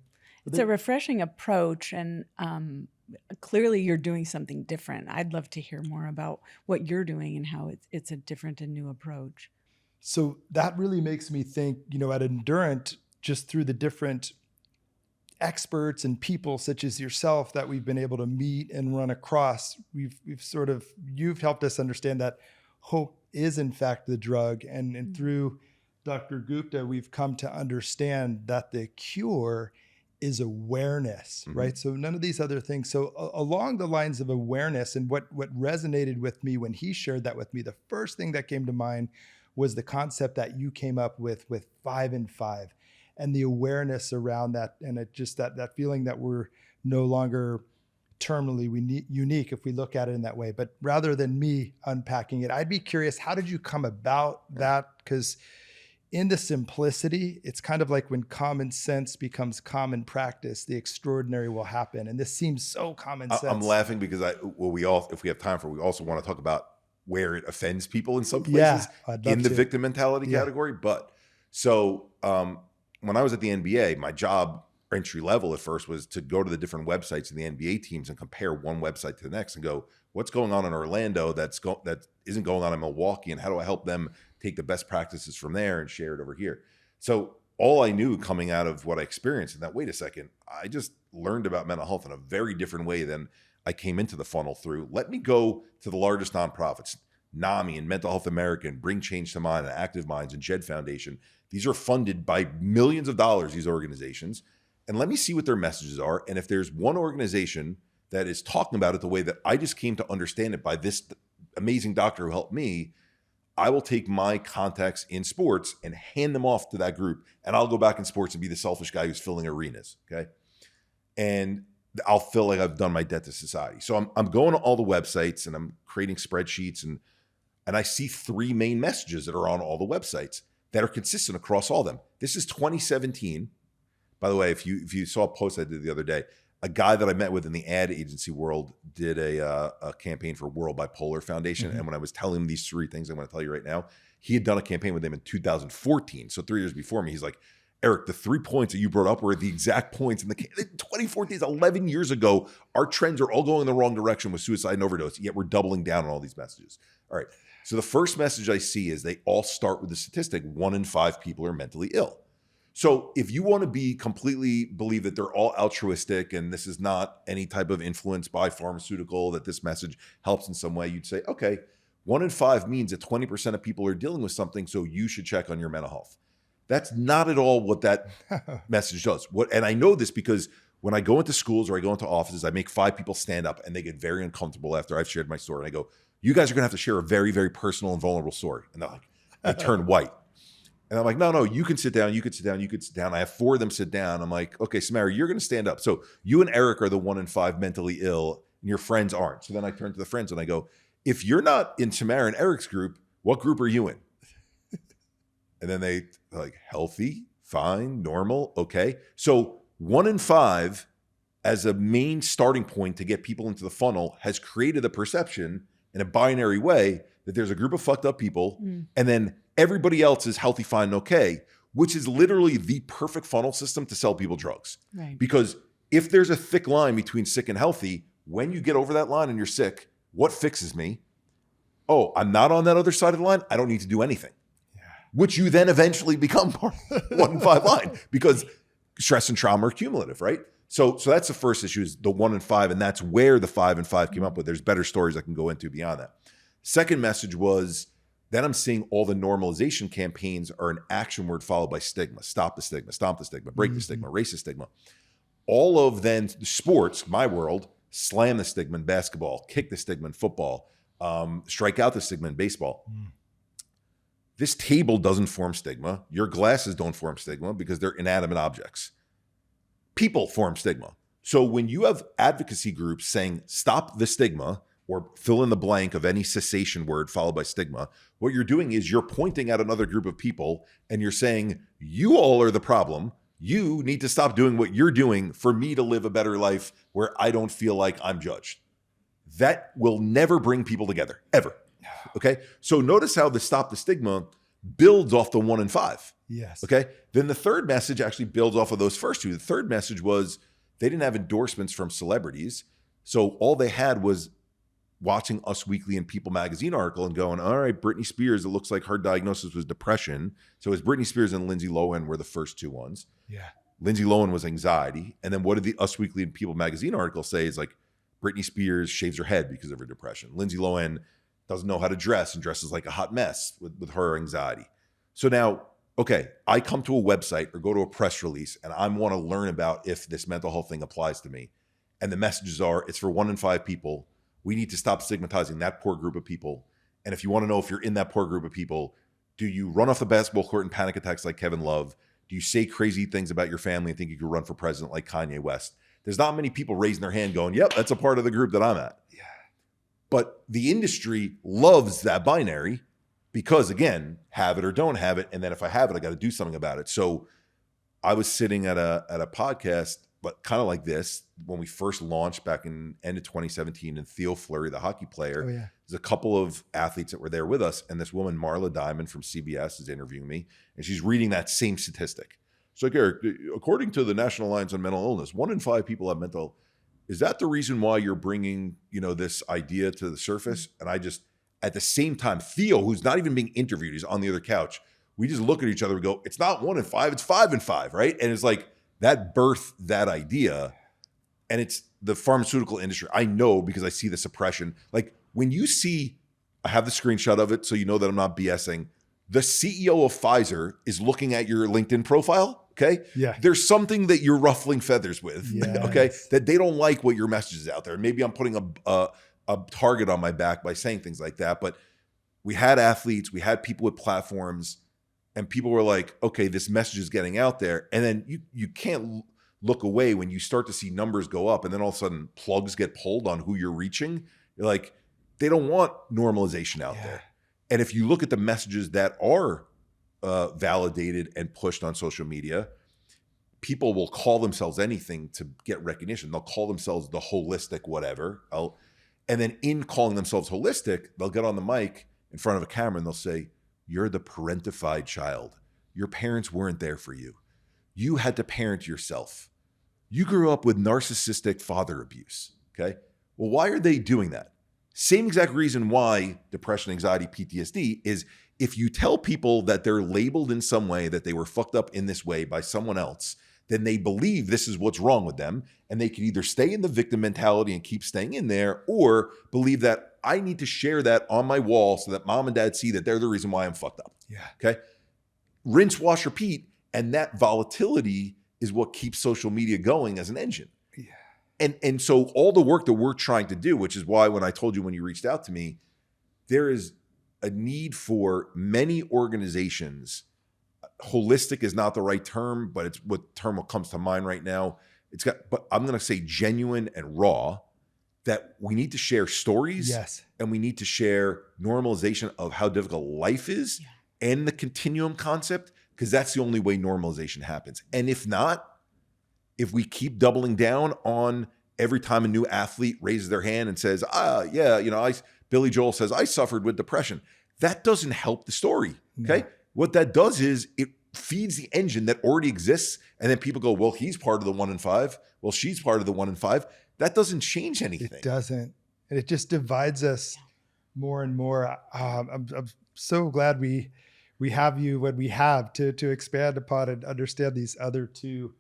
It's a refreshing approach, and clearly you're doing something different. I'd love to hear more about what you're doing and how it's a different and new approach. So that really makes me think, at Endurant, just through the different experts and people such as yourself that we've been able to meet and run across, you've helped us understand that hope is in fact the drug. And through Dr. Gupta, we've come to understand that the cure is awareness, right? So none of these other things. So along the lines of awareness, and what resonated with me when he shared that with me, the first thing that came to mind was the concept that you came up with 5 and 5, and the awareness around that, and it just that feeling that we're no longer terminally unique if we look at it in that way. But rather than me unpacking it, I'd be curious, how did you come about that? Because in the simplicity, it's kind of like when common sense becomes common practice, the extraordinary will happen. And this seems so common sense. I'm laughing because if we have time for it, we also want to talk about where it offends people in some places in the victim mentality category. But so when I was at the NBA, my job entry level at first was to go to the different websites of the NBA teams and compare one website to the next and go, what's going on in Orlando that isn't going on in Milwaukee, and how do I help them take the best practices from there and share it over here? So all I knew coming out of what I experienced in that, wait a second, I just learned about mental health in a very different way than I came into the funnel through. Let me go to the largest nonprofits, NAMI and Mental Health America, and Bring Change to Mind and Active Minds and JED Foundation. These are funded by millions of dollars, these organizations. And let me see what their messages are. And if there's one organization that is talking about it the way that I just came to understand it by this amazing doctor who helped me, I will take my contacts in sports and hand them off to that group. And I'll go back in sports and be the selfish guy who's filling arenas. Okay. And I'll feel like I've done my debt to society. So I'm going to all the websites and I'm creating spreadsheets, and I see three main messages that are on all the websites that are consistent across all of them. This is 2017. By the way, if you saw a post I did the other day, a guy that I met with in the ad agency world did a campaign for World Bipolar Foundation. Mm-hmm. And when I was telling him these three things I'm going to tell you right now, he had done a campaign with them in 2014. So 3 years before me, he's like, Eric, the 3 points that you brought up were the exact points in 2014 is 11 years ago. Our trends are all going in the wrong direction with suicide and overdose, yet we're doubling down on all these messages. All right. So the first message I see is they all start with the statistic, 1 in 5 people are mentally ill. So if you want to believe that they're all altruistic and this is not any type of influence by pharmaceutical, that this message helps in some way, you'd say, okay, 1 in 5 means that 20% of people are dealing with something, so you should check on your mental health. That's not at all what that message does. And I know this because when I go into schools or I go into offices, I make 5 people stand up and they get very uncomfortable after I've shared my story. And I go, you guys are going to have to share a very, very personal and vulnerable story. And they're like, they turn white. And I'm like, no, you can sit down, you can sit down, you can sit down. I have 4 of them sit down. I'm like, okay, Samara, you're going to stand up. So you and Eric are the 1 in 5 mentally ill and your friends aren't. So then I turn to the friends and I go, if you're not in Samara and Eric's group, what group are you in? And then they like, healthy, fine, normal, okay. So 1 in 5 as a main starting point to get people into the funnel has created a perception in a binary way that there's a group of fucked up people and then everybody else is healthy, fine, and okay, which is literally the perfect funnel system to sell people drugs. Right. Because if there's a thick line between sick and healthy, when you get over that line and you're sick, what fixes me? Oh, I'm not on that other side of the line. I don't need to do anything. Yeah. Which you then eventually become part of the 1 in 5 line because stress and trauma are cumulative, right? So that's the first issue, is the 1 in 5, and that's where the 5 in 5 came up with. There's better stories I can go into beyond that. Second message was, then I'm seeing all the normalization campaigns are an action word followed by stigma. Stop the stigma, stomp the stigma, break the stigma, erase the stigma. All of then sports, my world, slam the stigma in basketball, kick the stigma in football, strike out the stigma in baseball. This table doesn't form stigma. Your glasses don't form stigma because they're inanimate objects. People form stigma. So when you have advocacy groups saying stop the stigma, or fill in the blank of any cessation word followed by stigma, what you're doing is you're pointing at another group of people and you're saying, you all are the problem. You need to stop doing what you're doing for me to live a better life where I don't feel like I'm judged. That will never bring people together, ever. Okay? So notice how the stop the stigma builds off the 1 in 5. Yes. Okay? Then the third message actually builds off of those first two. The third message was they didn't have endorsements from celebrities. So all they had was watching Us Weekly and People magazine article and going, all right, Britney Spears, it looks like her diagnosis was depression. So it was Britney Spears and Lindsay Lohan were the first 2 ones. Yeah. Lindsay Lohan was anxiety. And then what did the Us Weekly and People magazine article say is like, Britney Spears shaves her head because of her depression. Lindsay Lohan doesn't know how to dress and dresses like a hot mess with her anxiety. So now, okay, I come to a website or go to a press release and I want to learn about if this mental health thing applies to me. And the messages are, it's for 1 in 5 people. We need to stop stigmatizing that poor group of people. And if you want to know if you're in that poor group of people, do you run off the basketball court in panic attacks like Kevin Love? Do you say crazy things about your family and think you could run for president like Kanye West? There's not many people raising their hand going, yep, that's a part of the group that I'm at. Yeah. But the industry loves that binary because, again, have it or don't have it. And then if I have it, I got to do something about it. So I was sitting at a podcast, but kind of like this, when we first launched back in end of 2017, and Theo Fleury, the hockey player, there's a couple of athletes that were there with us. And this woman, Marla Diamond from CBS, is interviewing me. And she's reading that same statistic. It's like, Eric, according to the National Alliance on Mental Illness, 1 in 5 people have mental. Is that the reason why you're bringing, this idea to the surface? And I just, at the same time, Theo, who's not even being interviewed, he's on the other couch. We just look at each other and go, it's not 1 in 5, it's 5 in 5, right? And it's like that birthed that idea. And it's the pharmaceutical industry. I know because I see the suppression. Like when you see, I have the screenshot of it so you know that I'm not BSing. The CEO of Pfizer is looking at your LinkedIn profile, okay? Yeah. There's something that you're ruffling feathers with, Yes. okay? That they don't like what your message is out there. Maybe I'm putting a target on my back by saying things like that. But we had athletes, we had people with platforms, and people were like, okay, this message is getting out there. And then you can't look away when you start to see numbers go up and then all of a sudden plugs get pulled on who you're reaching. You're like, they don't want normalization out there. And if you look at the messages that are validated and pushed on social media, people will call themselves anything to get recognition. They'll call themselves the holistic whatever. And then in calling themselves holistic, they'll get on the mic in front of a camera and they'll say, you're the parentified child. Your parents weren't there for you. You had to parent yourself. You grew up with narcissistic father abuse, okay? Well, why are they doing that? Same exact reason why depression, anxiety, PTSD is if you tell people that they're labeled in some way, that they were fucked up in this way by someone else, then they believe this is what's wrong with them. And they can either stay in the victim mentality and keep staying in there or believe that I need to share that on my wall so that mom and dad see that they're the reason why I'm fucked up. Yeah. Okay. Rinse, wash, repeat. And that volatility is what keeps social media going as an engine. And so all the work that we're trying to do, which is why when I told you when you reached out to me, there is a need for many organizations. Holistic is not the right term, but it's what term comes to mind right now. But I'm going to say genuine and raw, that we need to share stories. Yes. And we need to share normalization of how difficult life is and the continuum concept, because that's the only way normalization happens. And if not, if we keep doubling down on every time a new athlete raises their hand and says, Billy Joel says, I suffered with depression. That doesn't help the story, okay? No. What that does is it feeds the engine that already exists. And then people go, well, he's part of the 1 in 5. Well, she's part of the 1 in 5. That doesn't change anything. It doesn't. And it just divides us more and more. I'm so glad we have you when we have to expand upon and understand these other two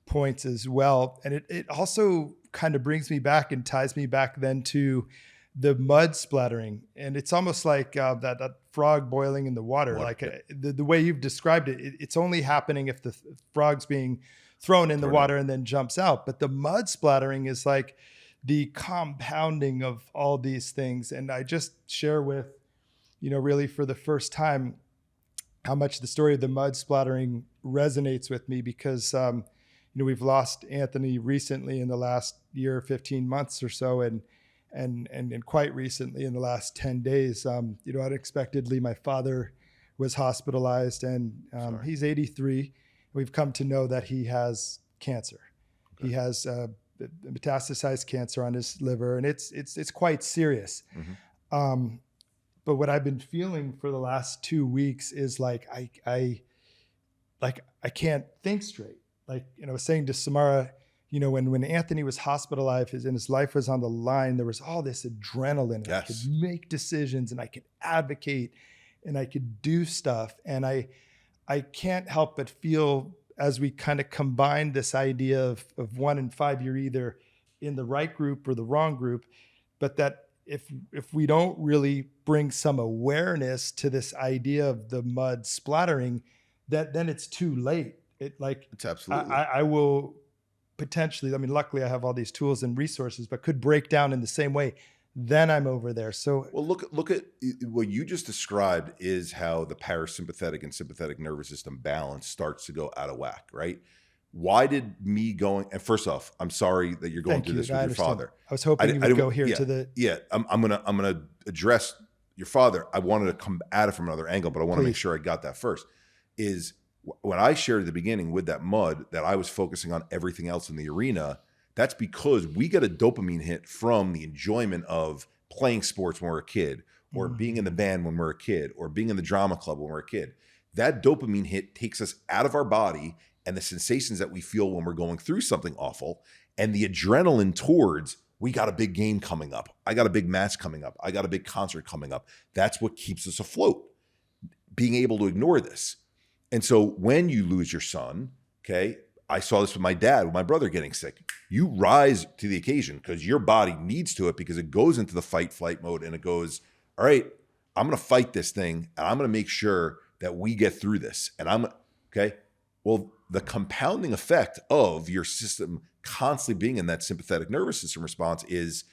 points as well. And it also kind of brings me back and ties me back then to the mud splattering. And it's almost like that frog boiling in the water. Like the way you've described it, it's only happening if the frog's being thrown in the water and then jumps out. But the mud splattering is like the compounding of all these things. And I just share with, really for the first time, how much the story of the mud splattering resonates with me because, we've lost Anthony recently in the last year, 15 months or so. And quite recently in the last 10 days, unexpectedly, my father was hospitalized and he's 83. We've come to know that he has cancer. Okay. He has metastasized cancer on his liver and it's quite serious. Mm-hmm. But what I've been feeling for the last 2 weeks is like, I can't think straight. Like, I was saying to Samara, when Anthony was hospitalized and his life was on the line, there was all this adrenaline. Yes. I could make decisions and I could advocate and I could do stuff. And I can't help but feel as we kind of combine this idea of 1 in 5, you're either in the right group or the wrong group, but that if we don't really bring some awareness to this idea of the mud splattering, that then it's too late. It's absolutely. I will potentially, luckily I have all these tools and resources, but could break down in the same way. Then I'm over there. So, well, look at what you just described is how the parasympathetic and sympathetic nervous system balance starts to go out of whack, right? Why did me going, and first off, I'm sorry that you're going through this with your father. I was hoping you would go here to the. Yeah, I'm gonna address your father. I wanted to come at it from another angle, but I want to make sure I got that first. Is when I shared at the beginning with that mud that I was focusing on everything else in the arena, that's because we get a dopamine hit from the enjoyment of playing sports when we're a kid, or being in the band when we're a kid, or being in the drama club when we're a kid. That dopamine hit takes us out of our body and the sensations that we feel when we're going through something awful, and the adrenaline towards, we got a big game coming up. I got a big match coming up. I got a big concert coming up. That's what keeps us afloat, being able to ignore this. And so when you lose your son, okay, I saw this with my dad, with my brother getting sick. You rise to the occasion because your body needs to it, because it goes into the fight flight mode and it goes, all right, I'm going to fight this thing and I'm going to make sure that we get through this. And okay. Well, the compounding effect of your system constantly being in that sympathetic nervous system response is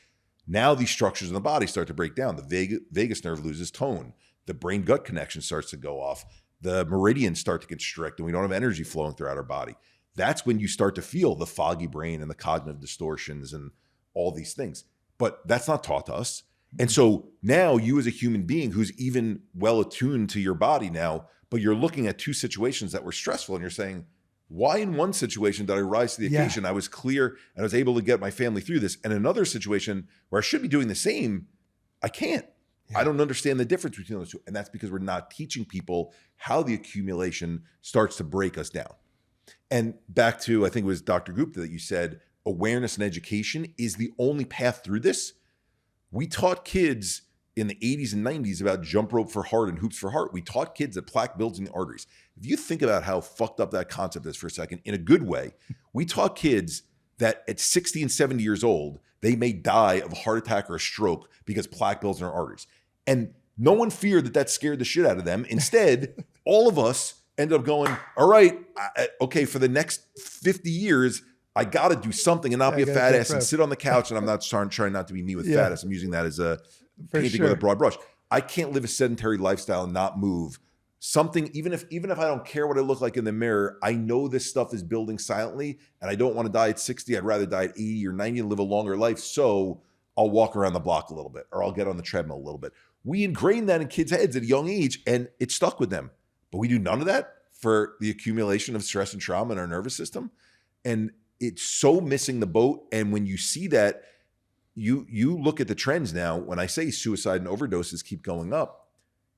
now these structures in the body start to break down. The vagus nerve loses tone. The brain gut connection starts to go off. The meridians start to constrict and we don't have energy flowing throughout our body. That's when you start to feel the foggy brain and the cognitive distortions and all these things. But that's not taught to us. And so now you as a human being who's even well attuned to your body now, but you're looking at two situations that were stressful and you're saying, why in one situation did I rise to the occasion? I was clear and I was able to get my family through this. And another situation where I should be doing the same, I can't. I don't understand the difference between those two. And that's because we're not teaching people how the accumulation starts to break us down. And back to, I think it was Dr. Gupta that you said, awareness and education is the only path through this. We taught kids in the 80s and 90s about jump rope for heart and hoops for heart. We taught kids that plaque builds in the arteries. If you think about how fucked up that concept is for a second, in a good way, we taught kids that at 60 and 70 years old, they may die of a heart attack or a stroke because plaque builds in our arteries. And no one feared that scared the shit out of them. Instead, all of us ended up going, all right, okay, for the next 50 years, I got to do something and not be a fat ass and sit on the couch. And I'm not trying not to be me with fat ass. I'm using that as a painting with a broad brush. I can't live a sedentary lifestyle and not move. Something, even if I don't care what I look like in the mirror, I know this stuff is building silently and I don't want to die at 60. I'd rather die at 80 or 90 and live a longer life. So I'll walk around the block a little bit or I'll get on the treadmill a little bit. We ingrain that in kids' heads at a young age and it stuck with them. But we do none of that for the accumulation of stress and trauma in our nervous system. And it's so missing the boat. And when you see that, you look at the trends now, when I say suicide and overdoses keep going up,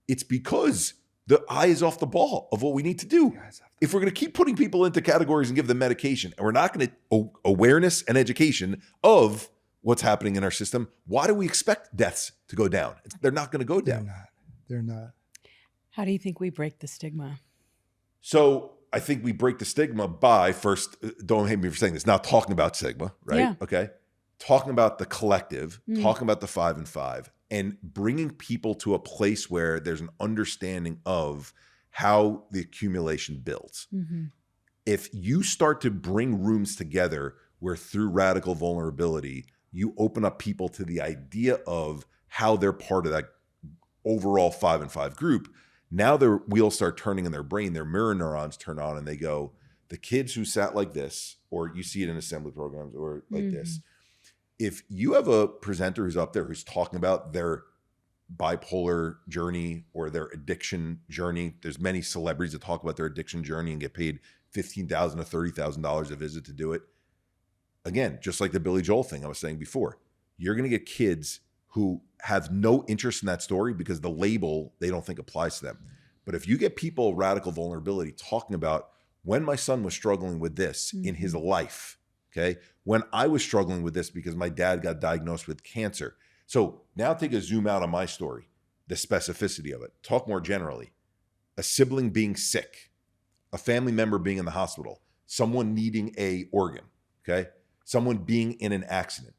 it's because the eye is off the ball of what we need to do. If we're going to keep putting people into categories and give them medication, and we're not going to awareness and education of what's happening in our system, why do we expect deaths to go down? They're not going to go down. They're not. How do you think we break the stigma? So I think we break the stigma by first, don't hate me for saying this, not talking about stigma, right? Yeah. Okay. Talking about the collective, talking about the 5 and 5, and bringing people to a place where there's an understanding of how the accumulation builds. Mm-hmm. If you start to bring rooms together where through radical vulnerability, you open up people to the idea of how they're part of that overall 5 and 5 group, now their wheels start turning in their brain, their mirror neurons turn on and they go, the kids who sat like this, or you see it in assembly programs or like this, if you have a presenter who's up there who's talking about their bipolar journey or their addiction journey, there's many celebrities that talk about their addiction journey and get paid $15,000 to $30,000 a visit to do it. Again, just like the Billy Joel thing I was saying before, you're going to get kids who have no interest in that story because the label they don't think applies to them. But if you get people, radical vulnerability, talking about when my son was struggling with this in his life, okay, when I was struggling with this because my dad got diagnosed with cancer. So now take a zoom out on my story, the specificity of it. Talk more generally. A sibling being sick, a family member being in the hospital, someone needing a organ, okay, someone being in an accident.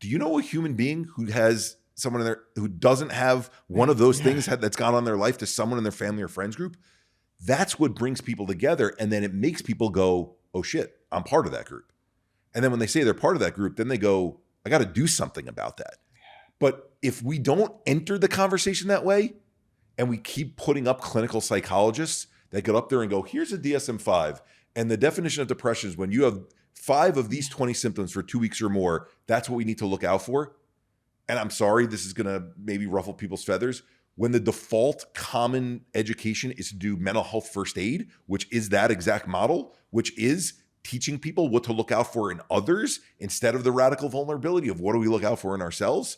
Do you know a human being who has someone in there who doesn't have one of those things that's gone on their life to someone in their family or friends group? That's what brings people together. And then it makes people go, oh shit, I'm part of that group. And then when they say they're part of that group, then they go, I got to do something about that. But if we don't enter the conversation that way and we keep putting up clinical psychologists that get up there and go, here's a DSM-5. And the definition of depression is when you have 5 of these 20 symptoms for 2 weeks or more, that's what we need to look out for. And I'm sorry, this is going to maybe ruffle people's feathers. When the default common education is to do mental health first aid, which is that exact model, which is teaching people what to look out for in others instead of the radical vulnerability of what do we look out for in ourselves,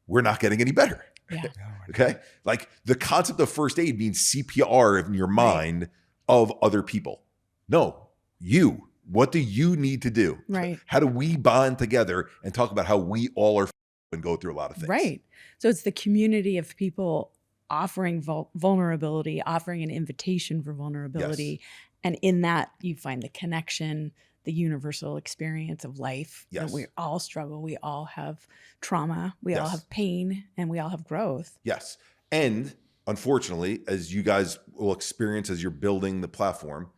we're not getting any better. Yeah. Okay? Like the concept of first aid means CPR in your mind of other people. No, you. What do you need to do? Right. How do we bond together and talk about how we all are and go through a lot of things? Right. So it's the community of people offering vulnerability, offering an invitation for vulnerability. Yes. And in that, you find the connection, the universal experience of life. Yes. That we all struggle. We all have trauma. We all Yes. have pain, and we all have growth. Yes. And unfortunately, as you guys will experience as you're building the platform,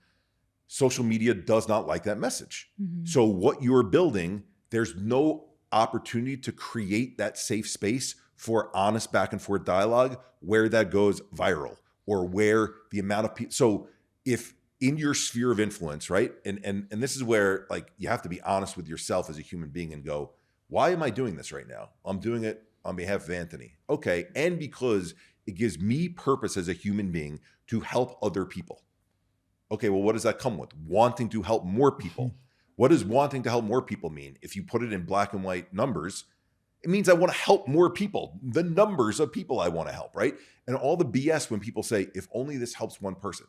social media does not like that message. Mhm. So what you're building, there's no opportunity to create that safe space for honest back and forth dialogue where that goes viral or where the amount of people. So if in your sphere of influence, right? And this is where like you have to be honest with yourself as a human being and go, why am I doing this right now? I'm doing it on behalf of Anthony. Okay. And because it gives me purpose as a human being to help other people. Okay, well, what does that come with? Wanting to help more people. What does wanting to help more people mean? If you put it in black and white numbers, it means I want to help more people, the numbers of people I want to help, right? And all the BS when people say, if only this helps one person.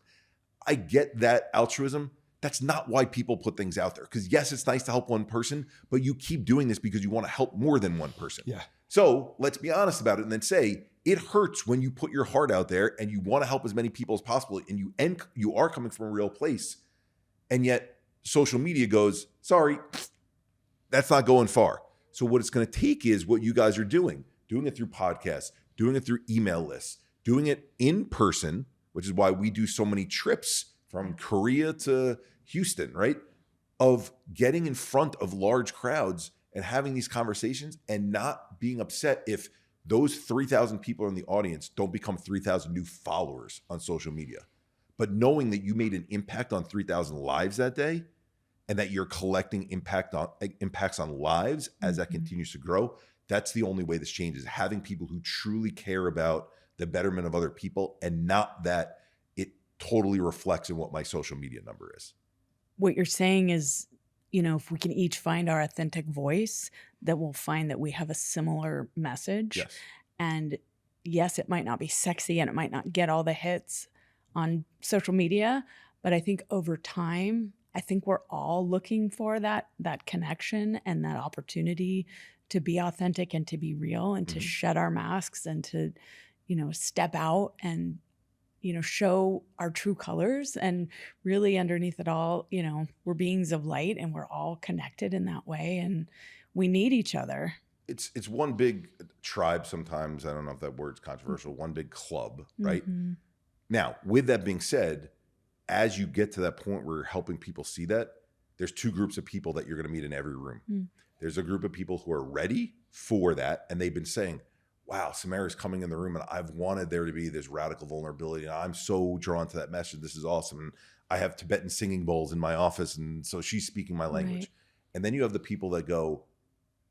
I get that altruism. That's not why people put things out there. Because yes, it's nice to help one person, but you keep doing this because you want to help more than one person. Yeah. So let's be honest about it and then say, it hurts when you put your heart out there and you want to help as many people as possible and you are coming from a real place. And yet social media goes, sorry, that's not going far. So what it's going to take is what you guys are doing it through podcasts, doing it through email lists, doing it in person, which is why we do so many trips from Korea to Houston, right? Of getting in front of large crowds and having these conversations and not being upset if those 3,000 people in the audience don't become 3,000 new followers on social media. But knowing that you made an impact on 3,000 lives that day and that you're collecting impacts on lives as that continues to grow, that's the only way this changes. Having people who truly care about the betterment of other people and not that it totally reflects in what my social media number is. What you're saying is, if we can each find our authentic voice, that we'll find that we have a similar message. Yes. And yes, it might not be sexy and it might not get all the hits on social media, but I think over time, I think we're all looking for that connection and that opportunity to be authentic and to be real and to shed our masks and to, step out and show our true colors. And really underneath it all, we're beings of light and we're all connected in that way and we need each other. It's one big tribe sometimes. I don't know if that word's controversial. One big club, right? Mm-hmm. Now, with that being said, as you get to that point where you're helping people see that, there's two groups of people that you're going to meet in every room. There's a group of people who are ready for that. And they've been saying, wow, Samara's coming in the room and I've wanted there to be this radical vulnerability. And I'm so drawn to that message. This is awesome. And I have Tibetan singing bowls in my office. And so she's speaking my language. Right. And then you have the people that go,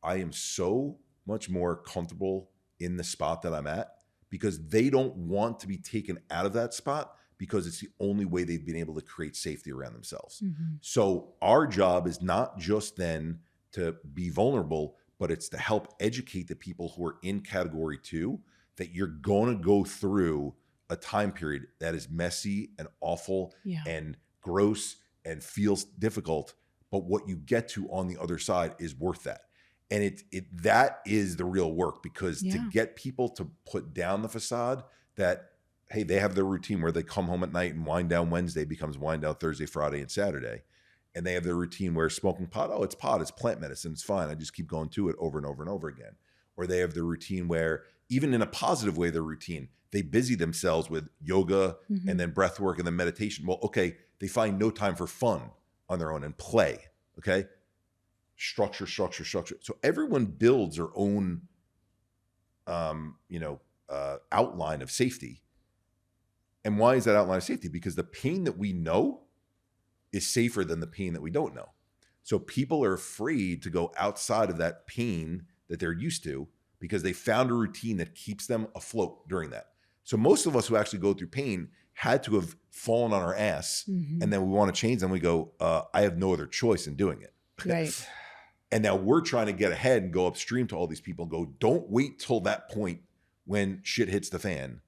I am so much more comfortable in the spot that I'm at because they don't want to be taken out of that spot because it's the only way they've been able to create safety around themselves. So our job is not just then to be vulnerable, but it's to help educate the people who are in category 2 that you're going to go through a time period that is messy and awful and gross and feels difficult. But what you get to on the other side is worth that. And that is the real work because to get people to put down the facade that, hey, they have their routine where they come home at night and wind down Wednesday becomes wind down Thursday, Friday, and Saturday. And they have their routine where smoking pot, it's plant medicine, it's fine. I just keep going to it over and over and over again. Or they have their routine where, even in a positive way, their routine, they busy themselves with yoga and then breath work and then meditation. Well, okay, they find no time for fun on their own and play, okay? Structure. So everyone builds their own, outline of safety. And why is that outline of safety? Because the pain that we know is safer than the pain that we don't know. So people are afraid to go outside of that pain that they're used to because they found a routine that keeps them afloat during that. So most of us who actually go through pain had to have fallen on our ass and then we want to change them. We go, I have no other choice in doing it. Right. And now we're trying to get ahead and go upstream to all these people and go, don't wait till that point when shit hits the fan.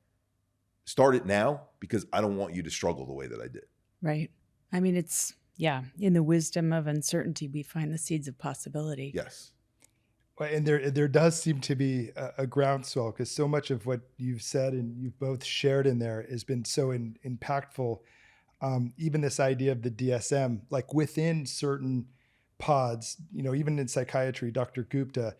Start it now because I don't want you to struggle the way that I did. Right. I mean, it's Yeah. In the wisdom of uncertainty, we find the seeds of possibility. Yes. Well, and there does seem to be a groundswell, because so much of what you've said and you've both shared in there has been so impactful. Even this idea of the DSM, like within certain pods, even in psychiatry, Dr. Gupta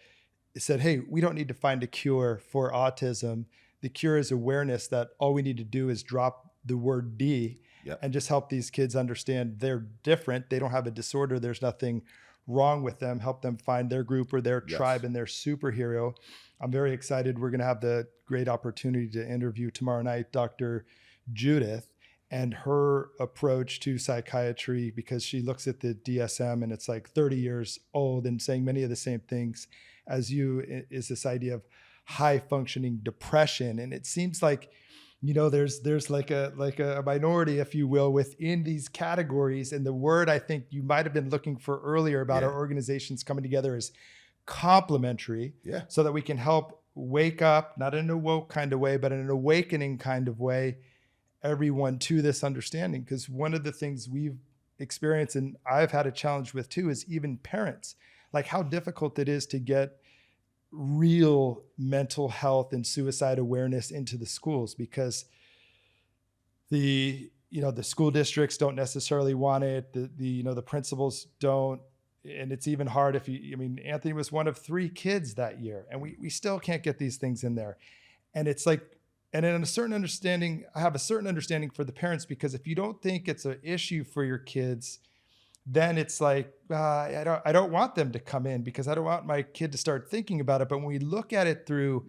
said, hey, we don't need to find a cure for autism. The cure is awareness that all we need to do is drop the word D Yep. and just help these kids understand they're different. They don't have a disorder. There's nothing wrong with them. Help them find their group or their Yes. tribe and their superhero. I'm very excited. We're going to have the great opportunity to interview tomorrow night Dr. Judith and her approach to psychiatry, because she looks at the DSM and it's like 30 years old and saying many of the same things as you, is this idea of high functioning depression. And it seems like, there's like a minority, if you will, within these categories. And the word I think you might have been looking for earlier about Yeah. our organizations coming together is complementary, Yeah. so that we can help wake up, not in a woke kind of way, but in an awakening kind of way, everyone to this understanding. Because one of the things we've experienced, and I've had a challenge with too, is even parents, like how difficult it is to get real mental health and suicide awareness into the schools, because the school districts don't necessarily want it. The principals don't. And it's even hard if Anthony was one of 3 kids that year, and we still can't get these things in there. And it's like, and in a certain understanding, I have a certain understanding for the parents, because if you don't think it's an issue for your kids, then it's like, I don't want them to come in, because I don't want my kid to start thinking about it. But when we look at it through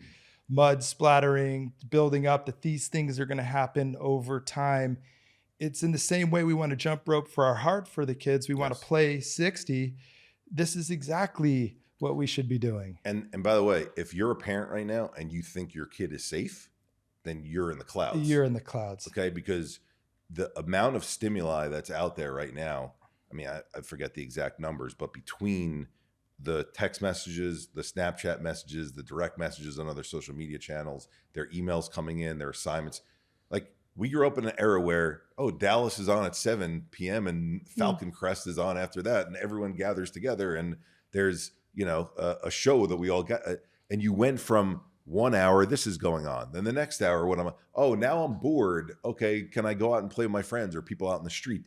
mud splattering, building up, that these things are going to happen over time, it's in the same way we want to jump rope for our heart for the kids. We want to Yes. play 60. This is exactly what we should be doing. And by the way, if you're a parent right now and you think your kid is safe, then you're in the clouds. You're in the clouds. Okay, because the amount of stimuli that's out there right now, I forget the exact numbers, but between the text messages, the Snapchat messages, the direct messages on other social media channels, their emails coming in, their assignments, like we grew up in an era where, Dallas is on at 7 p.m. and Falcon Crest is on after that, and everyone gathers together and there's, a show that we all got, and you went from 1 hour, this is going on. Then the next hour, now I'm bored. Okay, can I go out and play with my friends or people out in the street?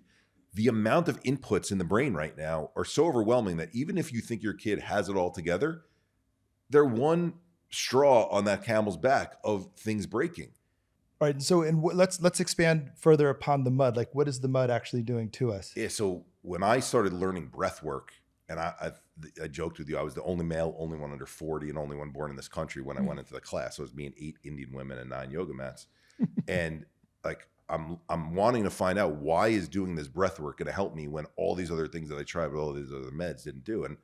The amount of inputs in the brain right now are so overwhelming that even if you think your kid has it all together, they're one straw on that camel's back of things breaking. All right. So, let's expand further upon the mud. Like, what is the mud actually doing to us? Yeah. So when I started learning breath work, and I joked with you, I was the only male, only one under 40, and only one born in this country when I went into the class. So it was me and 8 Indian women and 9 yoga mats. And like, I'm wanting to find out, why is doing this breath work going to help me when all these other things that I tried with all these other meds didn't do? And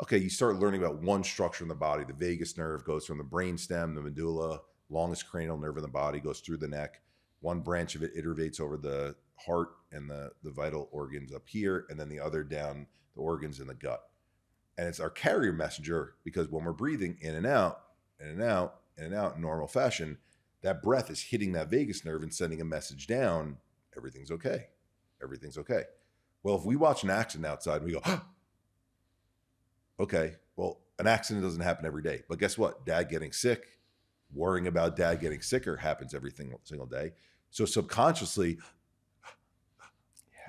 okay, you start learning about one structure in the body. The vagus nerve goes from the brainstem, the medulla, longest cranial nerve in the body, goes through the neck. One branch of it iterates over the heart and the vital organs up here, and then the other down the organs in the gut. And it's our carrier messenger, because when we're breathing in and out, in and out, in and out in normal fashion, that breath is hitting that vagus nerve and sending a message down. Everything's okay. Everything's okay. Well, if we watch an accident outside and we go, okay, well, an accident doesn't happen every day. But guess what? Dad getting sick, worrying about dad getting sicker happens every single day. So subconsciously,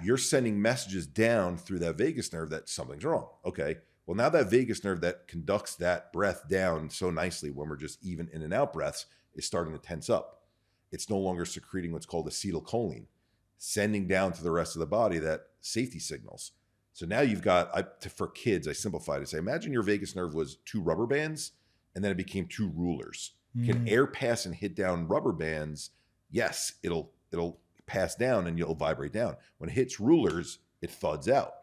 you're sending messages down through that vagus nerve that something's wrong. Okay, well, now that vagus nerve that conducts that breath down so nicely when we're just even in and out breaths is starting to tense up. It's no longer secreting what's called acetylcholine, sending down to the rest of the body that safety signals. So now you've got, for kids, I simplified it. Say, imagine your vagus nerve was 2 rubber bands, and then it became 2 rulers. Can air pass and hit down rubber bands? Yes, it'll pass down and you'll vibrate down. When it hits rulers, it thuds out.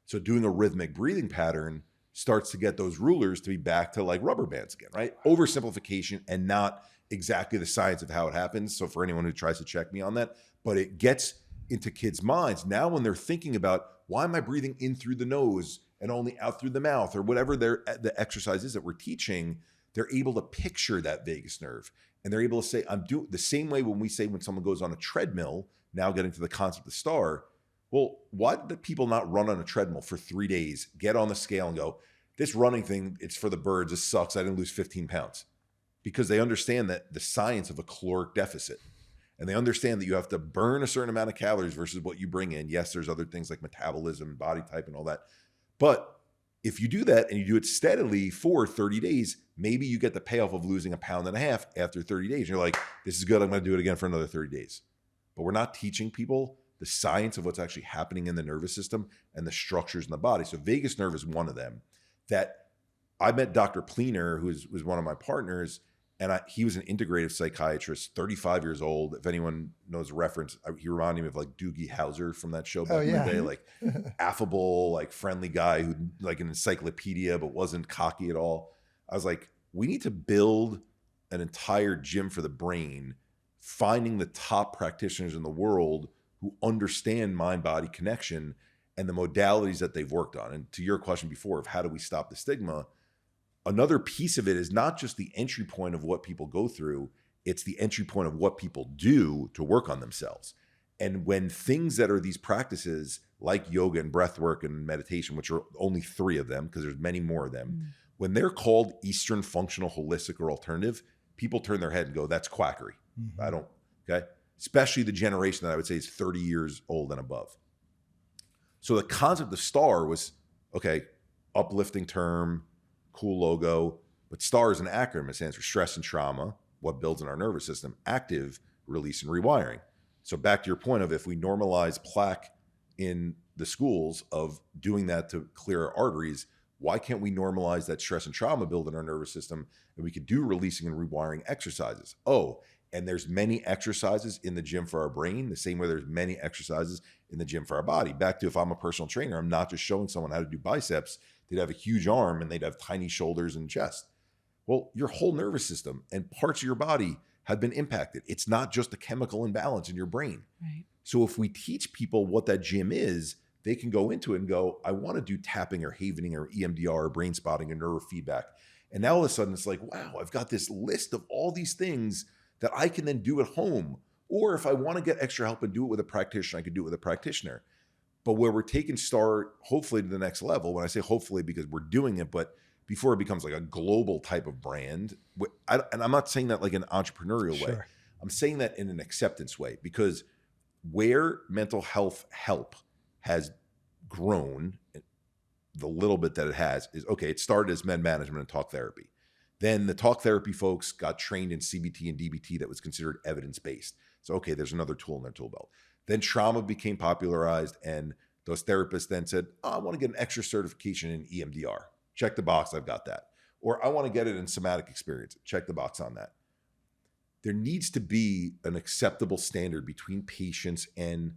So doing a rhythmic breathing pattern starts to get those rulers to be back to like rubber bands again, right? Oversimplification and not exactly the science of how it happens. So for anyone who tries to check me on that, but it gets into kids' minds. Now when they're thinking about, why am I breathing in through the nose and only out through the mouth, or whatever the exercise is that we're teaching, they're able to picture that vagus nerve. And they're able to say, I'm doing the same way when we say when someone goes on a treadmill, now getting to the concept of STAR, Well, why did people not run on a treadmill for 3 days, get on the scale and go, this running thing, it's for the birds. This sucks. I didn't lose 15 pounds. Because they understand that the science of a caloric deficit. And they understand that you have to burn a certain amount of calories versus what you bring in. Yes, there's other things like metabolism, body type, and all that. But if you do that and you do it steadily for 30 days, maybe you get the payoff of losing 1.5 pounds after 30 days. You're like, this is good. I'm going to do it again for another 30 days. But we're not teaching people the science of what's actually happening in the nervous system and the structures in the body. So vagus nerve is one of them. That I met Dr. Pleener, who was one of my partners, and he was an integrative psychiatrist, 35 years old. If anyone knows a reference, he reminded me of like Doogie Howser from that show back in the day, like affable, like friendly guy who like an encyclopedia, but wasn't cocky at all. I was like, we need to build an entire gym for the brain, finding the top practitioners in the world who understand mind-body connection and the modalities that they've worked on. And to your question before of how do we stop the stigma, another piece of it is not just the entry point of what people go through, it's the entry point of what people do to work on themselves. And when things that are these practices like yoga and breath work and meditation, which are only 3 of them because there's many more of them, when they're called Eastern functional, holistic, or alternative, people turn their head and go, that's quackery. I don't, okay? Especially the generation that I would say is 30 years old and above. So the concept of STAR was, okay, uplifting term, cool logo, but STAR is an acronym. It stands for stress and trauma, what builds in our nervous system, active, release, and rewiring. So back to your point of if we normalize plaque in the schools of doing that to clear our arteries, why can't we normalize that stress and trauma build in our nervous system and we could do releasing and rewiring exercises? Oh, and there's many exercises in the gym for our brain, the same way there's many exercises in the gym for our body. Back to if I'm a personal trainer, I'm not just showing someone how to do biceps. They'd have a huge arm and they'd have tiny shoulders and chest. Well, your whole nervous system and parts of your body have been impacted. It's not just a chemical imbalance in your brain. Right. So if we teach people what that gym is, they can go into it and go, I want to do tapping or havening or EMDR or brain spotting or neurofeedback. And now all of a sudden it's like, wow, I've got this list of all these things that I can then do at home. Or if I want to get extra help and do it with a practitioner, I could do it with a practitioner. But where we're taking STAR, hopefully to the next level, when I say hopefully because we're doing it, but before it becomes like a global type of brand, and I'm not saying that like an entrepreneurial way, I'm saying that in an acceptance way, because where mental health help has grown, the little bit that it has is, okay, it started as med management and talk therapy. Then the talk therapy folks got trained in CBT and DBT that was considered evidence-based. So, okay, there's another tool in their tool belt. Then trauma became popularized and those therapists then said, oh, I want to get an extra certification in EMDR. Check the box, I've got that. Or I want to get it in somatic experience. Check the box on that. There needs to be an acceptable standard between patients and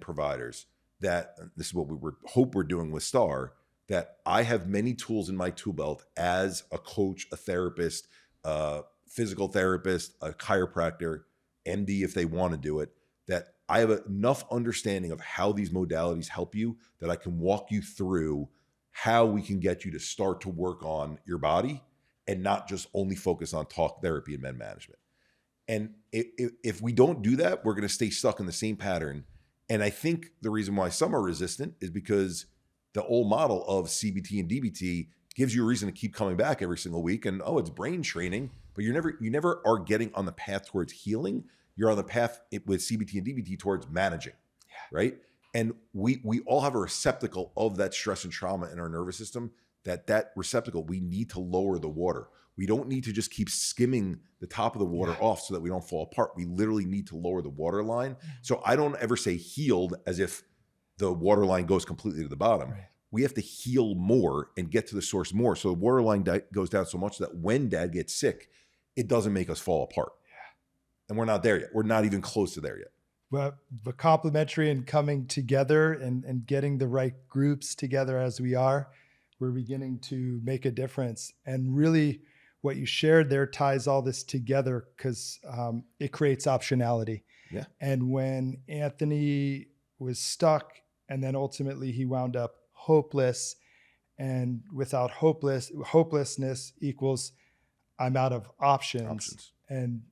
providers that, this is what we hope we're doing with STAR, that I have many tools in my tool belt as a coach, a therapist, a physical therapist, a chiropractor, MD if they want to do it, that I have enough understanding of how these modalities help you that I can walk you through how we can get you to start to work on your body and not just only focus on talk therapy and med management. And if we don't do that, we're going to stay stuck in the same pattern. And I think the reason why some are resistant is because the old model of CBT and DBT gives you a reason to keep coming back every single week. And it's brain training, but you never are getting on the path towards healing. You're on the path with CBT and DBT towards managing, right? And we all have a receptacle of that stress and trauma in our nervous system. That receptacle, we need to lower the water. We don't need to just keep skimming the top of the water off so that we don't fall apart. We literally need to lower the water line. So I don't ever say healed as if the water line goes completely to the bottom. Right. We have to heal more and get to the source more. So the water line goes down so much that when dad gets sick, it doesn't make us fall apart. Yeah. And we're not there yet. We're not even close to there yet. Well, the complementary and coming together and getting the right groups together as we are, we're beginning to make a difference. And really what you shared there ties all this together because it creates optionality. Yeah. And when Anthony was stuck and then ultimately he wound up hopeless, and without hopelessness equals I'm out of options. And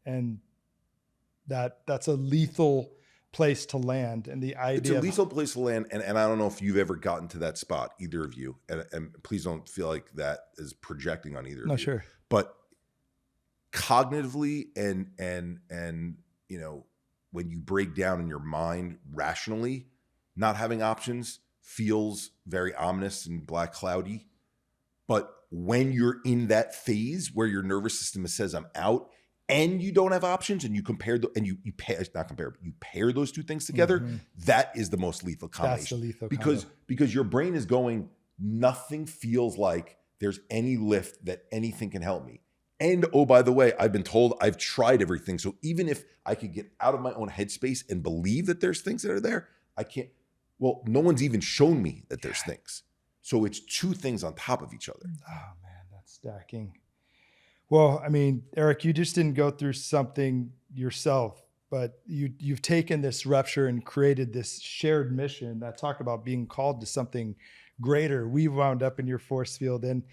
that's a lethal place to land, and the idea it's a lethal place to land. And I don't know if you've ever gotten to that spot, either of you, and please don't feel like that is projecting on either of you. sure. But cognitively and you know, when you break down in your mind rationally, not having options feels very ominous and black cloudy. But when you're in that phase where your nervous system says I'm out, and you don't have options, and you compare you pair those two things together, that is the most lethal combination. That's the lethal because your brain is going, nothing feels like there's any lift that anything can help me. And oh, by the way, I've been told I've tried everything. So even if I could get out of my own headspace and believe that there's things that are there, I can't. Well, no one's even shown me that there's things. So it's two things on top of each other. Oh man, that's stacking. Well, I mean, Eric, you just didn't go through something yourself, but you've taken this rupture and created this shared mission that talked about being called to something greater. We wound up in your force field, and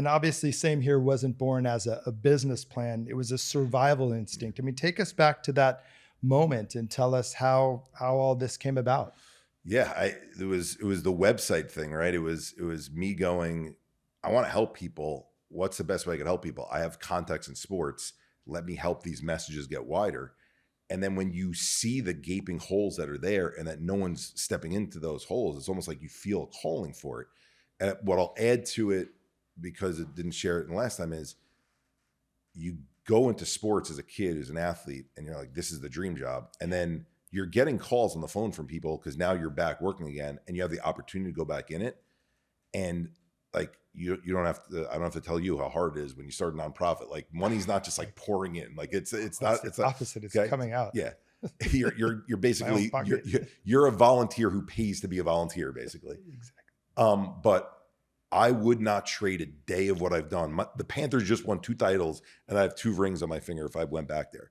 obviously same here, wasn't born as a business plan. It was a survival instinct. I mean, take us back to that moment and tell us how all this came about. Yeah, it was the website thing, right? It was me going, I want to help people. What's the best way I can help people? I have contacts in sports. Let me help these messages get wider. And then when you see the gaping holes that are there and that no one's stepping into those holes, it's almost like you feel a calling for it. And what I'll add to it, because it didn't share it in the last time, is you go into sports as a kid, as an athlete, and you're like, this is the dream job. And then you're getting calls on the phone from people because now you're back working again and you have the opportunity to go back in it. And like, you don't have to, I don't have to tell you how hard it is when you start a nonprofit. Like, money's not just like pouring in. Like it's not, it's the opposite. It's coming out. Yeah. You're basically, you're a volunteer who pays to be a volunteer, basically. Exactly. But I would not trade a day of what I've done. The Panthers just won 2 titles and I have 2 rings on my finger if I went back there.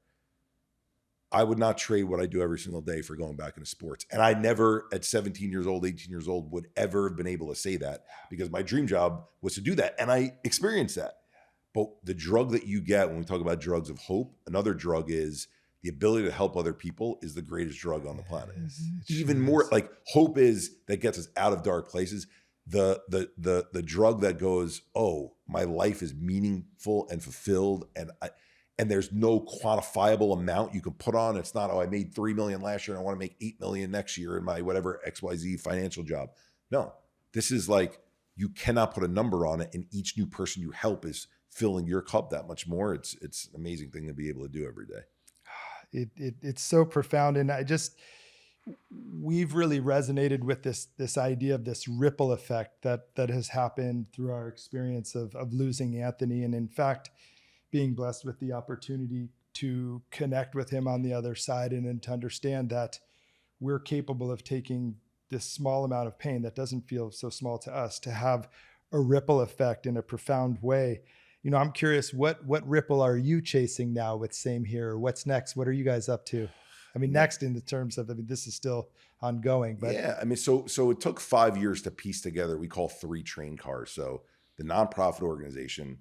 I would not trade what I do every single day for going back into sports. And I never, at 17 years old, 18 years old, would ever have been able to say that, because my dream job was to do that. And I experienced that. But the drug that you get when we talk about drugs of hope, another drug is the ability to help other people, is the greatest drug on the planet. Even more, like, hope is that gets us out of dark places. The drug that goes, oh, my life is meaningful and fulfilled, and there's no quantifiable amount you can put on. It's not, oh, I made 3 million last year and I want to make 8 million next year in my whatever XYZ financial job. No, this is like, you cannot put a number on it, and each new person you help is filling your cup that much more. It's an amazing thing to be able to do every day. It's so profound. And we've really resonated with this idea of this ripple effect that has happened through our experience of losing Anthony. And in fact, being blessed with the opportunity to connect with him on the other side, and to understand that we're capable of taking this small amount of pain that doesn't feel so small to us to have a ripple effect in a profound way. You know, I'm curious, what ripple are you chasing now with Same Here? What's next? What are you guys up to? I mean, next in the terms of, I mean, this is still ongoing, but yeah, I mean, so it took 5 years to piece together, we call 3 train cars. So the nonprofit organization,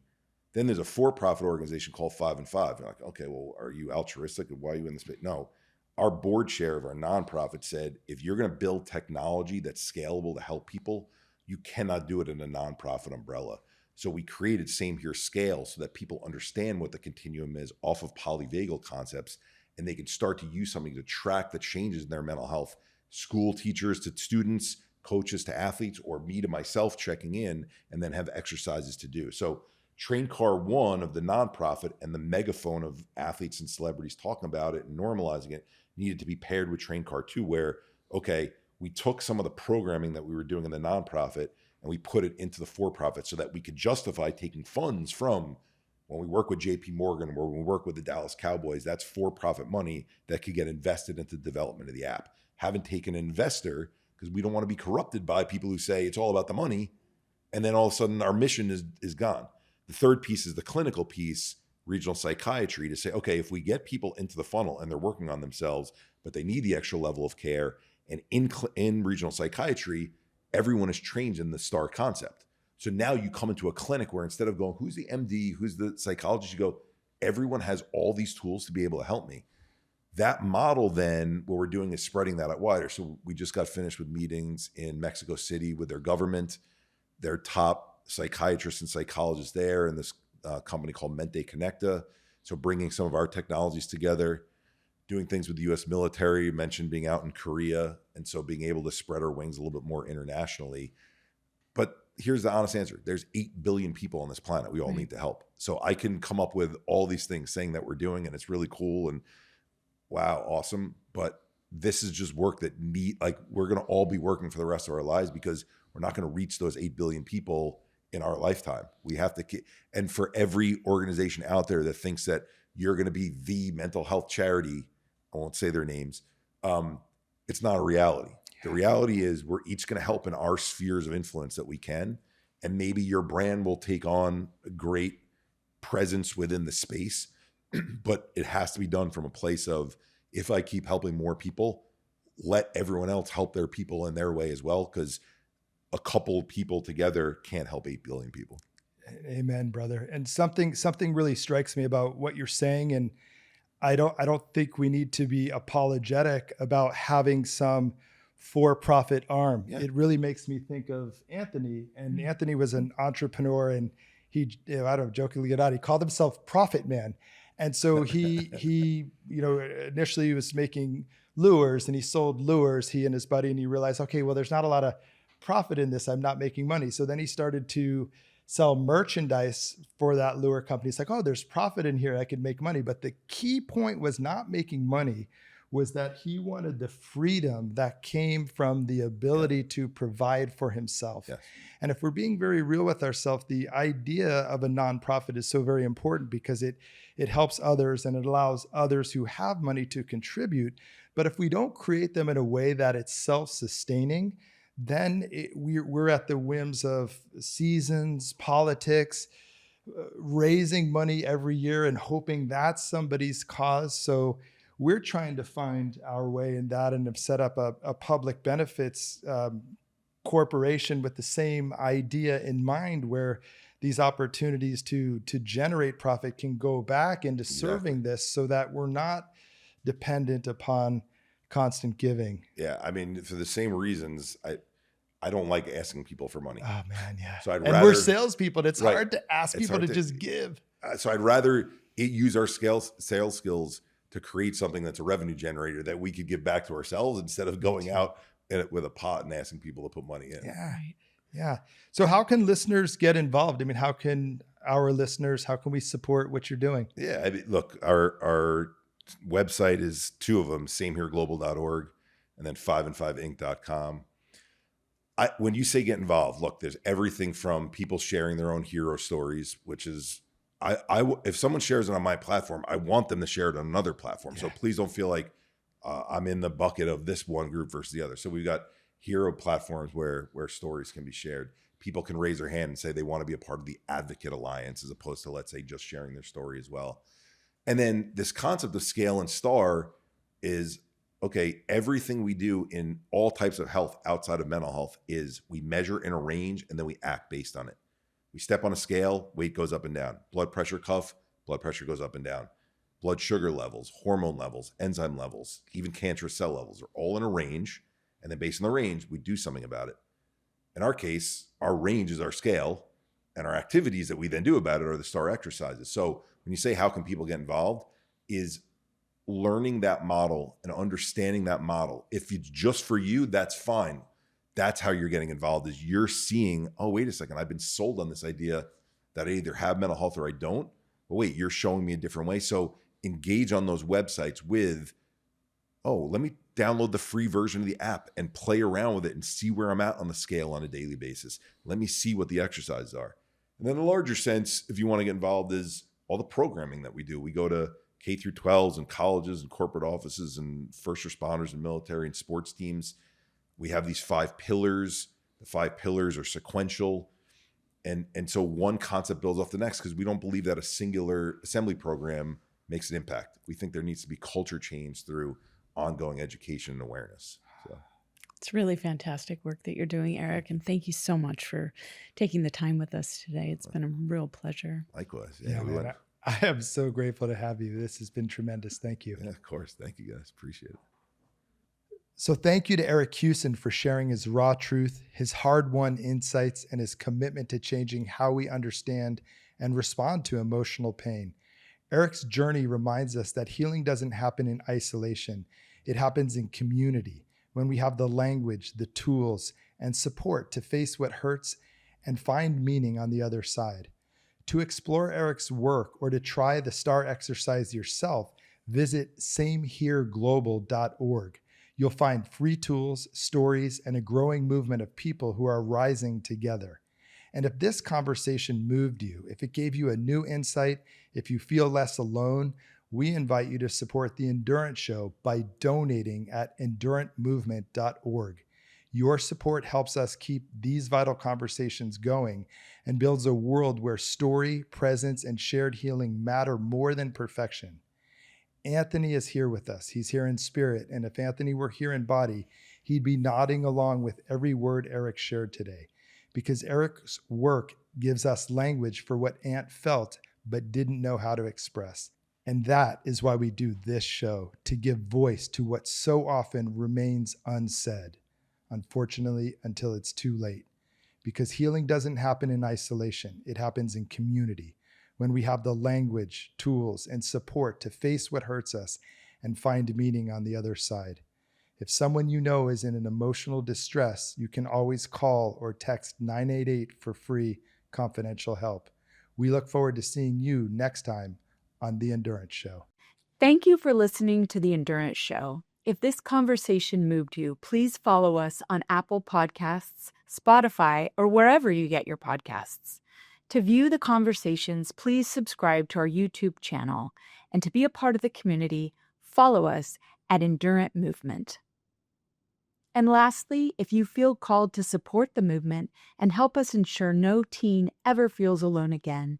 then there's a for-profit organization called 5 and 5. You're like, okay, well, are you altruistic? Why are you in this? No, our board chair of our nonprofit said, if you're going to build technology that's scalable to help people, you cannot do it in a nonprofit umbrella. So we created Same Here Scale so that people understand what the continuum is off of polyvagal concepts, and they can start to use something to track the changes in their mental health. School teachers to students, coaches to athletes, or me to myself checking in, and then have exercises to do. So Train Car 1 of the nonprofit and the megaphone of athletes and celebrities talking about it and normalizing it needed to be paired with Train Car 2, where, okay, we took some of the programming that we were doing in the nonprofit and we put it into the for-profit so that we could justify taking funds from, when we work with JP Morgan or when we work with the Dallas Cowboys, that's for-profit money that could get invested into the development of the app. Haven't taken an investor because we don't want to be corrupted by people who say it's all about the money, and then all of a sudden our mission is gone. The third piece is the clinical piece, regional psychiatry, to say, okay, if we get people into the funnel and they're working on themselves, but they need the extra level of care, and in regional psychiatry, everyone is trained in the STAR concept. So now you come into a clinic where instead of going, who's the MD, who's the psychologist, you go, everyone has all these tools to be able to help me. That model then, what we're doing is spreading that out wider. So we just got finished with meetings in Mexico City with their government, their top psychiatrists and psychologists there, and this company called Mente Connecta. So bringing some of our technologies together, doing things with the U.S. military. You mentioned being out in Korea, and so being able to spread our wings a little bit more internationally. But here's the honest answer. There's 8 billion people on this planet. We all need to help. So I can come up with all these things saying that we're doing, and it's really cool and wow, awesome. But this is just work that we're going to all be working for the rest of our lives, because we're not going to reach those 8 billion people in our lifetime. We have to, and for every organization out there that thinks that you're going to be the mental health charity, I won't say their names, it's not a reality. The reality is we're each going to help in our spheres of influence that we can. And maybe your brand will take on a great presence within the space, but it has to be done from a place of, if I keep helping more people, let everyone else help their people in their way as well, because a couple people together can't help 8 billion people. Amen, brother. And something really strikes me about what you're saying, and I don't think we need to be apologetic about having some for-profit arm. Yeah. It really makes me think of Anthony, and Anthony was an entrepreneur, and he, I don't know, jokingly get out, he called himself Profit Man. And so he initially he was making lures, and he sold lures, he and his buddy, and he realized, okay, well, there's not a lot of profit in this. I'm not making money. So then he started to sell merchandise for that lure company. It's like, oh, there's profit in here. I could make money. But the key point was not making money, was that he wanted the freedom that came from the ability to provide for himself. Yes. And if we're being very real with ourselves, the idea of a nonprofit is so very important, because it helps others and it allows others who have money to contribute. But if we don't create them in a way that it's self-sustaining, then we're at the whims of seasons, politics, raising money every year and hoping that's somebody's cause. So we're trying to find our way in that, and have set up a public benefits corporation with the same idea in mind, where these opportunities to generate profit can go back into serving this, so that we're not dependent upon constant giving. Yeah, I mean, for the same reasons, I don't like asking people for money. Oh man, yeah. So we're salespeople, and it's hard to ask people to just give. So I'd rather use our sales skills to create something that's a revenue generator that we could give back to ourselves, instead of going out with a pot and asking people to put money in. Yeah. Yeah. So how can listeners get involved? I mean, how can we support what you're doing? Yeah. I mean, look, our website is 2 of them, samehereglobal.org and then 5and5inc.com. When you say get involved, look, there's everything from people sharing their own hero stories, which is, if someone shares it on my platform, I want them to share it on another platform. Yeah. So please don't feel like I'm in the bucket of this one group versus the other. So we've got hero platforms where stories can be shared. People can raise their hand and say they want to be a part of the Advocate Alliance, as opposed to, let's say, just sharing their story as well. And then this concept of scale and star is, okay, everything we do in all types of health outside of mental health is we measure in a range and then we act based on it. We step on a scale, weight goes up and down. Blood pressure cuff, blood pressure goes up and down. Blood sugar levels, hormone levels, enzyme levels, even cancerous cell levels are all in a range. And then based on the range, we do something about it. In our case, our range is our scale, and our activities that we then do about it are the star exercises. So when you say, how can people get involved, is learning that model and understanding that model. If it's just for you, that's fine. That's how you're getting involved, is you're seeing, oh, wait a second, I've been sold on this idea that I either have mental health or I don't. But wait, you're showing me a different way. So engage on those websites with, oh, let me download the free version of the app and play around with it and see where I'm at on the scale on a daily basis. Let me see what the exercises are. And then the larger sense, if you want to get involved, is all the programming that we do. We go to K through 12s and colleges and corporate offices and first responders and military and sports teams. We have these 5 pillars. The 5 pillars are sequential. And so one concept builds off the next, because we don't believe that a singular assembly program makes an impact. We think there needs to be culture change through ongoing education and awareness. So it's really fantastic work that you're doing, Eric. And thank you so much for taking the time with us today. It's been a real pleasure. Likewise. Yeah, man, I am so grateful to have you. This has been tremendous. Thank you. Yeah, of course. Thank you, guys. Appreciate it. So thank you to Eric Kussin for sharing his raw truth, his hard-won insights, and his commitment to changing how we understand and respond to emotional pain. Eric's journey reminds us that healing doesn't happen in isolation. It happens in community, when we have the language, the tools, and support to face what hurts and find meaning on the other side. To explore Eric's work or to try the STAR exercise yourself, visit samehereglobal.org. You'll find free tools, stories, and a growing movement of people who are rising together. And if this conversation moved you, if it gave you a new insight, if you feel less alone, we invite you to support The Endurance Show by donating at endurantmovement.org. Your support helps us keep these vital conversations going and builds a world where story, presence, and shared healing matter more than perfection. Anthony is here with us. He's here in spirit. And if Anthony were here in body, he'd be nodding along with every word Eric shared today, because Eric's work gives us language for what Ant felt but didn't know how to express. And that is why we do this show, to give voice to what so often remains unsaid, unfortunately, until it's too late. Because healing doesn't happen in isolation. It happens in community, when we have the language, tools, and support to face what hurts us and find meaning on the other side. If someone you know is in an emotional distress, you can always call or text 988 for free confidential help. We look forward to seeing you next time on The Endurance Show. Thank you for listening to The Endurance Show. If this conversation moved you, please follow us on Apple Podcasts, Spotify, or wherever you get your podcasts. To view the conversations, please subscribe to our YouTube channel. And to be a part of the community, follow us at Endurant Movement. And lastly, if you feel called to support the movement and help us ensure no teen ever feels alone again,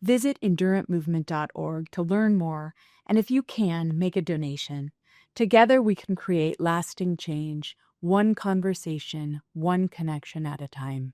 visit endurantmovement.org to learn more, and if you can, make a donation. Together we can create lasting change, one conversation, one connection at a time.